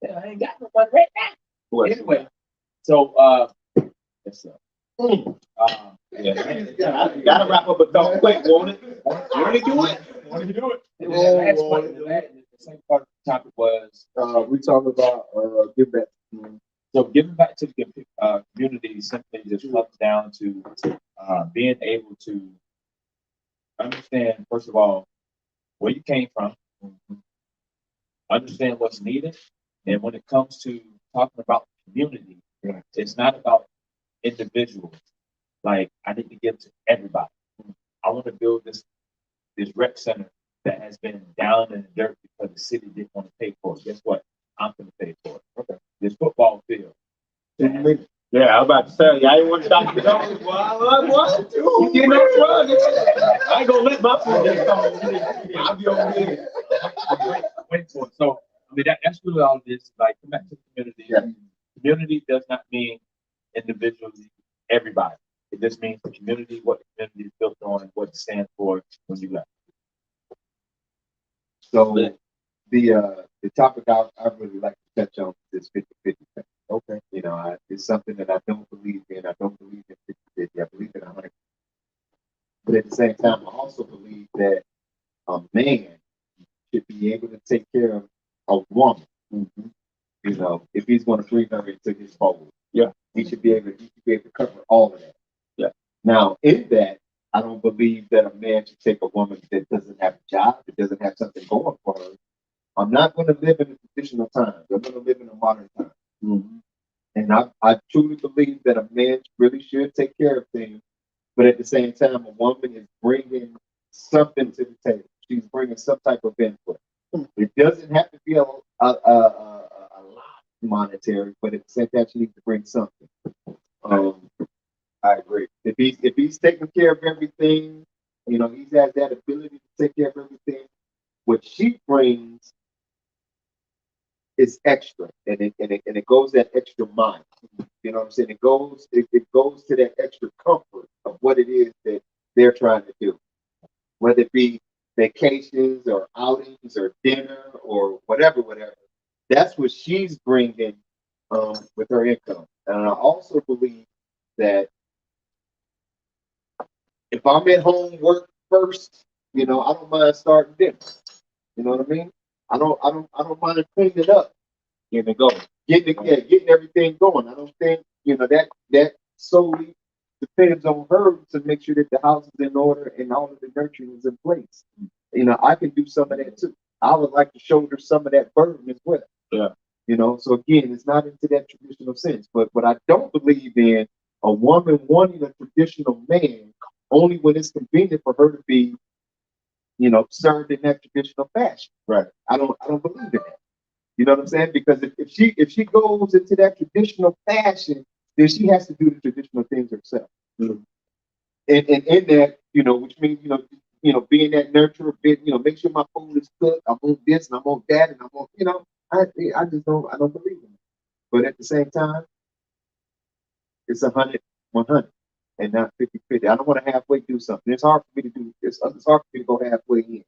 Yeah, I ain't got no money right now. Anyway, so yes, sir. You gotta wrap up a thought quick, won't it? Want to do it? The second part of the topic was we talked about give back. So giving back to the community simply just comes down to being able to understand, first of all, where you came from, understand what's needed, and when it comes to talking about the community, it's not about individuals. Like, I need to give to everybody. I want to build this rec center that has been down in the dirt because the city didn't want to pay for it. Guess what? I'm going to pay for it. Okay. This football field. Yeah, I'm about to tell you, I didn't want to stop the dogs. What? You getting on drugs? I ain't gonna let my food get stolen. I'll be over here. Wait for it. So, I mean, that's really all it is. Like, come back to the community. Yeah. Community does not mean individually, everybody. It just means the community, what the community is built on, and what it stands for when you left. So the topic I really like to touch on is 50-50 thing. Okay. You know, it's something that I don't believe in. I don't believe in 50-50. I believe in 100. But at the same time, I also believe that a man should be able to take care of a woman. Mm-hmm. You know, if he's going to bring her into his fold, Yeah, he should be able to cover all of that. Yeah. Now, in that, I don't believe that a man should take a woman that doesn't have a job, that doesn't have something going for her. I'm not going to live in a traditional time. I'm going to live in a modern time. mm-hmm. And I truly believe that a man really should take care of things, but at the same time, a woman is bringing something to the table. She's bringing some type of input. It doesn't have to be a lot monetary, but at the same time, she needs to bring something. I agree. If he's taking care of everything, you know, he has that ability to take care of everything. What she brings is extra, and it goes that extra mile. You know what I'm saying? It goes to that extra comfort of what it is that they're trying to do, whether it be vacations or outings or dinner or whatever. That's what she's bringing with her income. And I also believe that if I'm at home, work first, you know, I don't mind starting dinner. You know what I mean? I don't mind cleaning it up. Getting it going. Getting everything going. I don't think, you know, that solely depends on her to make sure that the house is in order and all of the nurturing is in place. You know, I can do some of that too. I would like to shoulder some of that burden as well. Yeah. You know, so again, it's not into that traditional sense. But what I don't believe in a woman wanting a traditional man only when it's convenient for her to be, you know, served in that traditional fashion. Right. I don't believe in that. You know what I'm saying? Because if she goes into that traditional fashion, then she has to do the traditional things herself. Mm-hmm. And in that, you know, which means, you know, being that nurturer, you know, make sure my food is cooked. I want this and I want that and I want, you know, I don't believe in it. But at the same time, it's 100-100 and not 50-50. I don't want to halfway do something. It's hard for me to do this. It's hard for me to go halfway in.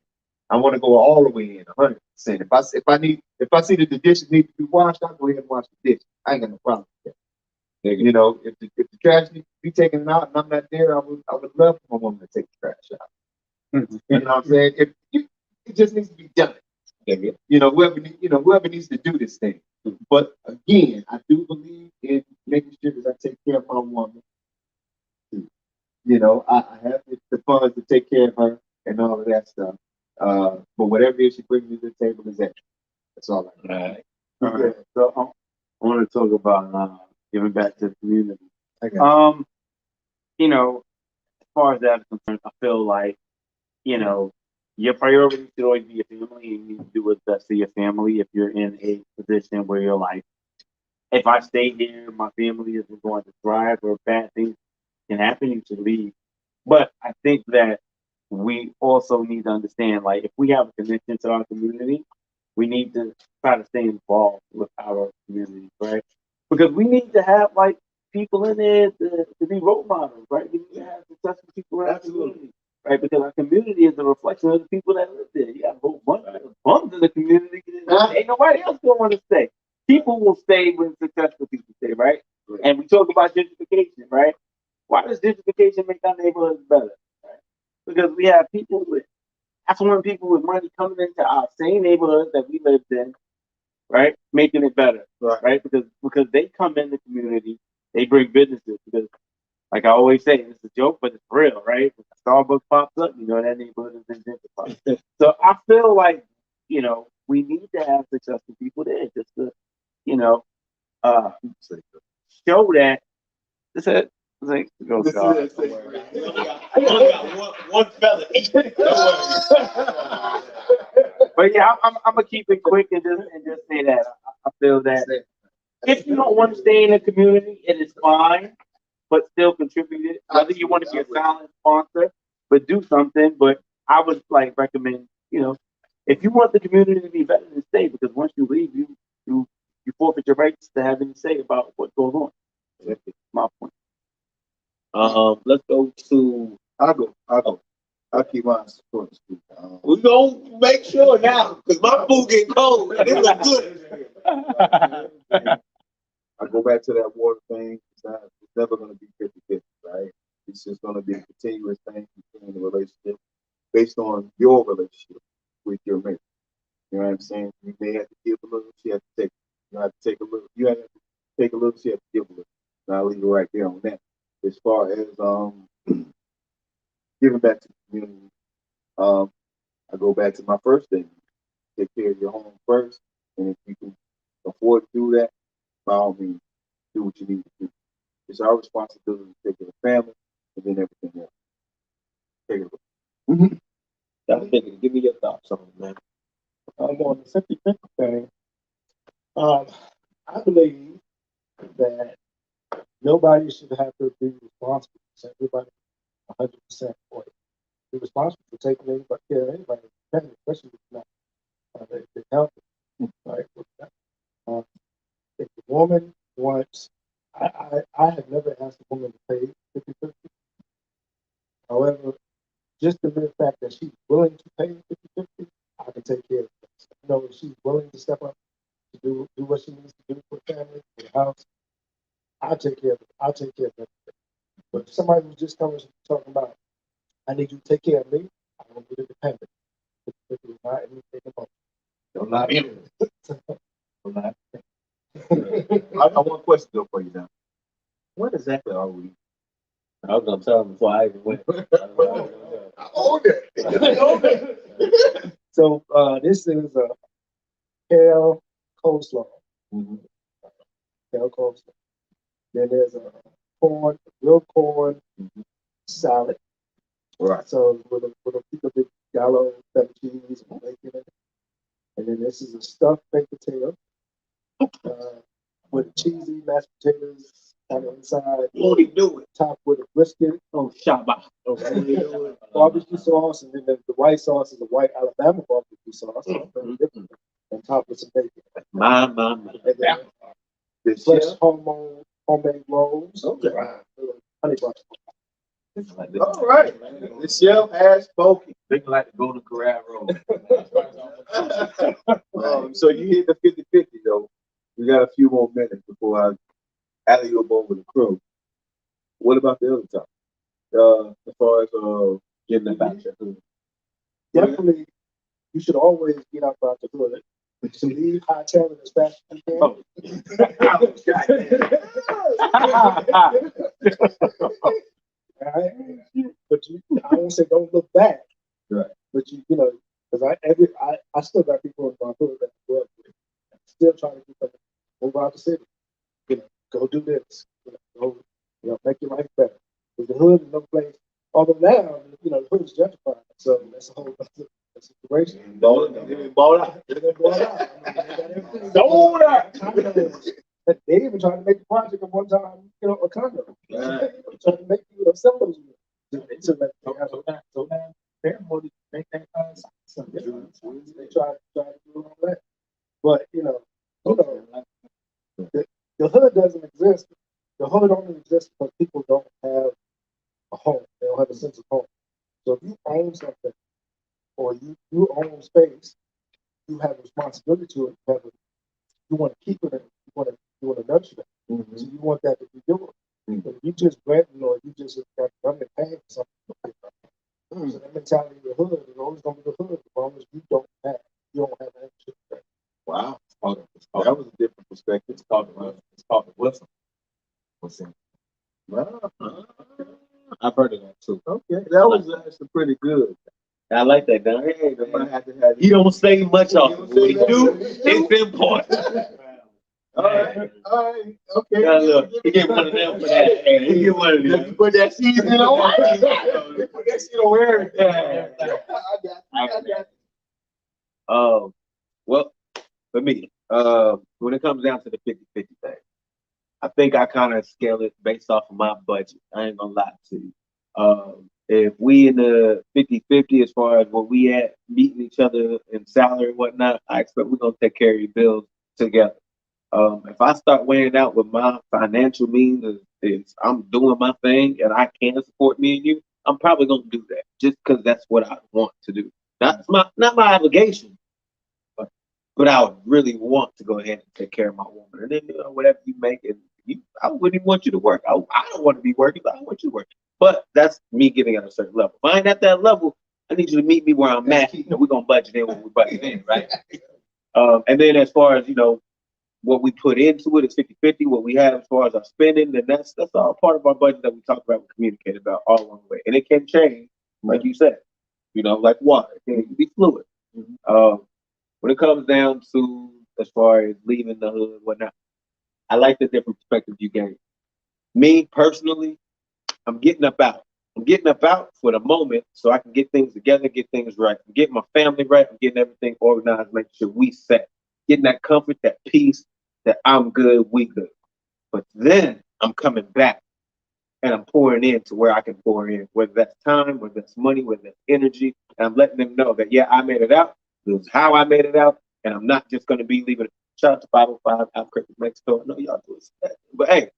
I want to go all the way in, 100%. If I see that the dishes need to be washed, I'll go ahead and wash the dishes. I ain't got no problem with that. You know, if the trash needs to be taken out and I'm not there, I would love for my woman to take the trash out. Mm-hmm. You know what I'm saying? It just needs to be done. You know, whoever needs to do this thing. But again, I do believe in making sure that I take care of my woman. You know, I have the funds to take care of her and all of that stuff. But whatever it is she brings me to the table is extra. That's all I know. All right. So I want to talk about giving back to the community. You know, as far as that is concerned, I feel like, you know, your priority should always be your family, and you need to do what's best for your family. If you're in a position where you're like, if I stay here, my family isn't going to thrive, or bad things can happen, you should leave. But I think that we also need to understand, like, if we have a connection to our community, we need to try to stay involved with our community, right? Because we need to have, like, people in there to be role models, right? We need to have successful people around the community, right? Because our community is a reflection of the people that live there. You got a whole bunch of bums in the community. Ain't nobody else going to want to stay. People will stay when successful people stay, right? And we talk about gentrification, right? Why does gentrification make our neighborhoods better? Right? Because we have people with affluent people with money coming into our same neighborhoods that we lived in, right? Making it better, right? Because they come in the community, they bring businesses. Because, like I always say, it's a joke, but it's real, right? When Starbucks pops up, you know that neighborhood is in gentrified. So I feel like, you know, we need to have successful people there just to, you know, show that. That's it. Like, go God. I got one fella. But yeah, I'm gonna keep it quick and just say that I feel that If you don't want to stay in the community, it is fine, but still contribute it. Whether you want to be a silent sponsor, but do something. But I would like recommend, if you want the community to be better, then stay, because once you leave, you forfeit your rights to have any say about what goes on. That's my point. Let's go to. I'll go. I'll keep mine short and sweet. We're gonna make sure now, because my food getting cold and it was good. I go back to that water thing. It's never going to be 50-50, right? It's just going to be a continuous thing between the relationship based on your relationship with your mate. You know what I'm saying? You may have to give a little, she has to take. You have to take a little. You have to take a little, she has to give a little. And I'll leave it right there on that. As far as giving back to the community, I go back to my first thing. Take care of your home first, and if you can afford to do that, by all means, do what you need to do. It's our responsibility to take care of the family and then everything else. Take it away. Dr. Pickens, give me your thoughts on it, man. On the 50-50 thing, I believe that nobody should have to be responsible for everybody 100% for it. Be responsible for taking care of anybody, especially if not they're healthy. Right? If the woman wants, I have never asked a woman to pay 50-50. However, just the mere fact that she's willing to pay 50-50, I can take care of it. If she's willing to step up to do what she needs to do for the family, for the house, I'll take care of it. I'll take care of it. But if somebody was just coming talking about, I need you to take care of me, I don't need a dependent. If it's not anything about Don't lie to me. Don't lie. I want a question though for you now. What exactly are we? I was gonna tell him before I even went. I own it. So this is a kale coleslaw. Kale coleslaw. Then there's a real corn salad. Right. So with a big gallo feta cheese and bacon in it. And then this is a stuffed baked potato with cheesy mashed potatoes on the inside. Won't he do it? Topped with a brisket. Oh, Shabba. Barbecue sauce, and then the white sauce is a white Alabama barbecue sauce. And topped with some bacon. My. And then fresh homemade rolls. Okay. Honey butter. All right. The chef has spoken. They like the Golden Corral Road. So you hit the 50-50 though. We got a few more minutes before I alley up over the crew. What about the other topic? As far as Getting the voucher. Definitely, you should always get out the hood. To leave high talent as fast as you can. Right? But I won't say don't look back. Right. But because I still got people in my hood that I grew up with, still trying to get them move out the city. Go do this. Go, make your life better. Because the hood is no place. Although now, the hood is gentrified, so that's a whole other situation. Ball out. Sold out. They even tried to make the project at one time, a condo. Trying to make some of those. So now, they're more to make that kind of something. They try to do all that. But, the hood doesn't exist. The hood only exists because people don't have a home. They don't have a sense of home. So if you own something or you own space, you have a responsibility to it. You want to keep it and you want to nurture it. Mm-hmm. So you want that to be yours. Mm-hmm. But if you just renting or you just got government paying for something, so that mentality of the hood is always going to be the hood as long as you don't have ownership. Wow. That was a different perspective. It's called the Wilson. I've heard of that too. Okay, that was actually pretty good. I like that, guy. Hey, he don't say much off. What he do, it's important. All right, okay. Now look, he get one of them for that. He get one of them. You put that seasoning on. You put that shit on everything. I got you. Well, for me, When it comes down to the 50-50 thing, I think I kind of scale it based off of my budget. I ain't gonna lie to you. If we in the 50-50 as far as where we at, meeting each other in salary and whatnot, I expect we're gonna take care of your bills together. If I start weighing out what my financial means is I'm doing my thing and I can support me and you, I'm probably gonna do that just because that's what I want to do. That's not my obligation, but I would really want to go ahead and take care of my woman. And then whatever you make, and I wouldn't even want you to work. I don't want to be working, but I want you to work. But that's me getting at a certain level. If I ain't at that level, I need you to meet me where I'm at. We're gonna budget in when we budget in, right? And then as far as what we put into it is 50-50. What we have as far as our spending, then that's all part of our budget that we talk about, we communicate about all along the way. And it can change, like you said, like water. It can be fluid. When it comes down to as far as leaving the hood, whatnot, I like the different perspectives you gave. Me personally, I'm getting up out. I'm getting up out for the moment so I can get things together, get things right. I'm getting my family right. I'm getting everything organized, making sure we set. Getting that comfort, that peace, that I'm good, we good. But then I'm coming back and I'm pouring in to where I can pour in, whether that's time, whether that's money, whether that's energy. And I'm letting them know that, yeah, I made it out. This is how I made it out. And I'm not just going to be leaving it. Shout out to 505 Albuquerque, Mexico. I know y'all do it. But hey,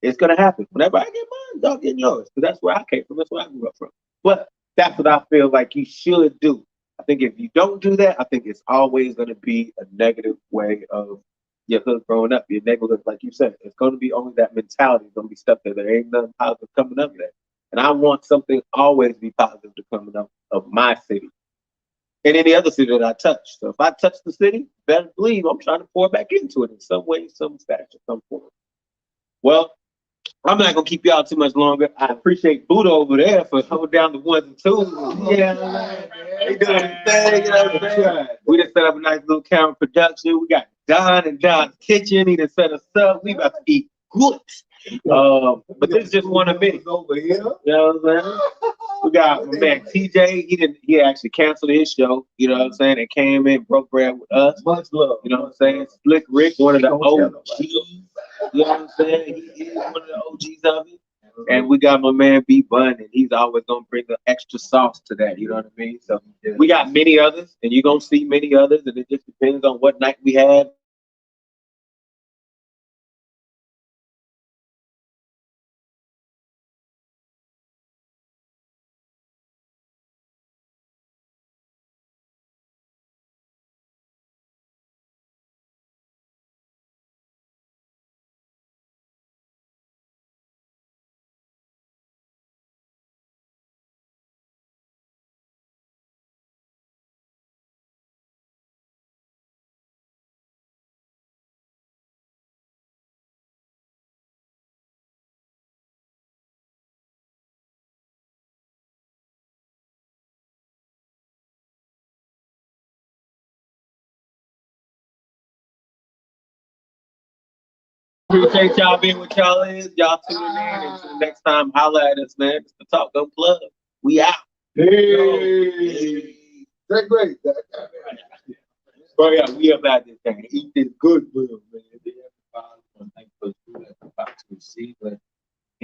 it's going to happen. Whenever I get mine, y'all get yours. Because that's where I came from. That's where I grew up from. But that's what I feel like you should do. I think if you don't do that, I think it's always going to be a negative way of your hood growing up, your neighborhood, like you said. It's going to be only that mentality. It's going to be stuff that there ain't nothing positive coming up there. And I want something always be positive to coming up of my city and any other city that I touch. So if I touch the city, better believe I'm trying to pour back into it in some way, some fashion, some form. Well, I'm not gonna keep y'all too much longer. I appreciate Buddha over there for holding down the ones and twos. Yeah, they doing the thing. What I'm saying? We just set up a nice little camera production. We got Don and Don's kitchen. He done set us up. We about to eat good. But this is just one of many. Over here. You know what I'm saying? We got my man TJ. He actually canceled his show. You know what I'm saying? And came in, broke bread with us. Much love. You know what I'm saying? Slick Rick, one of the OGs. You know what I'm saying? He is one of the OGs of it. And we got my man B Bun, and he's always gonna bring the extra sauce to that. You know what I mean? So we got many others, and you're gonna see many others, and it just depends on what night we have. Appreciate y'all being with y'all is. Y'all tuning in. Until next time, holla at us, man. It's the Talk Unplugged. We out. Hey. That's great. Bro, yeah, we about this thing. Eat this good meal, man. Thank you for the food that I'm about to receive.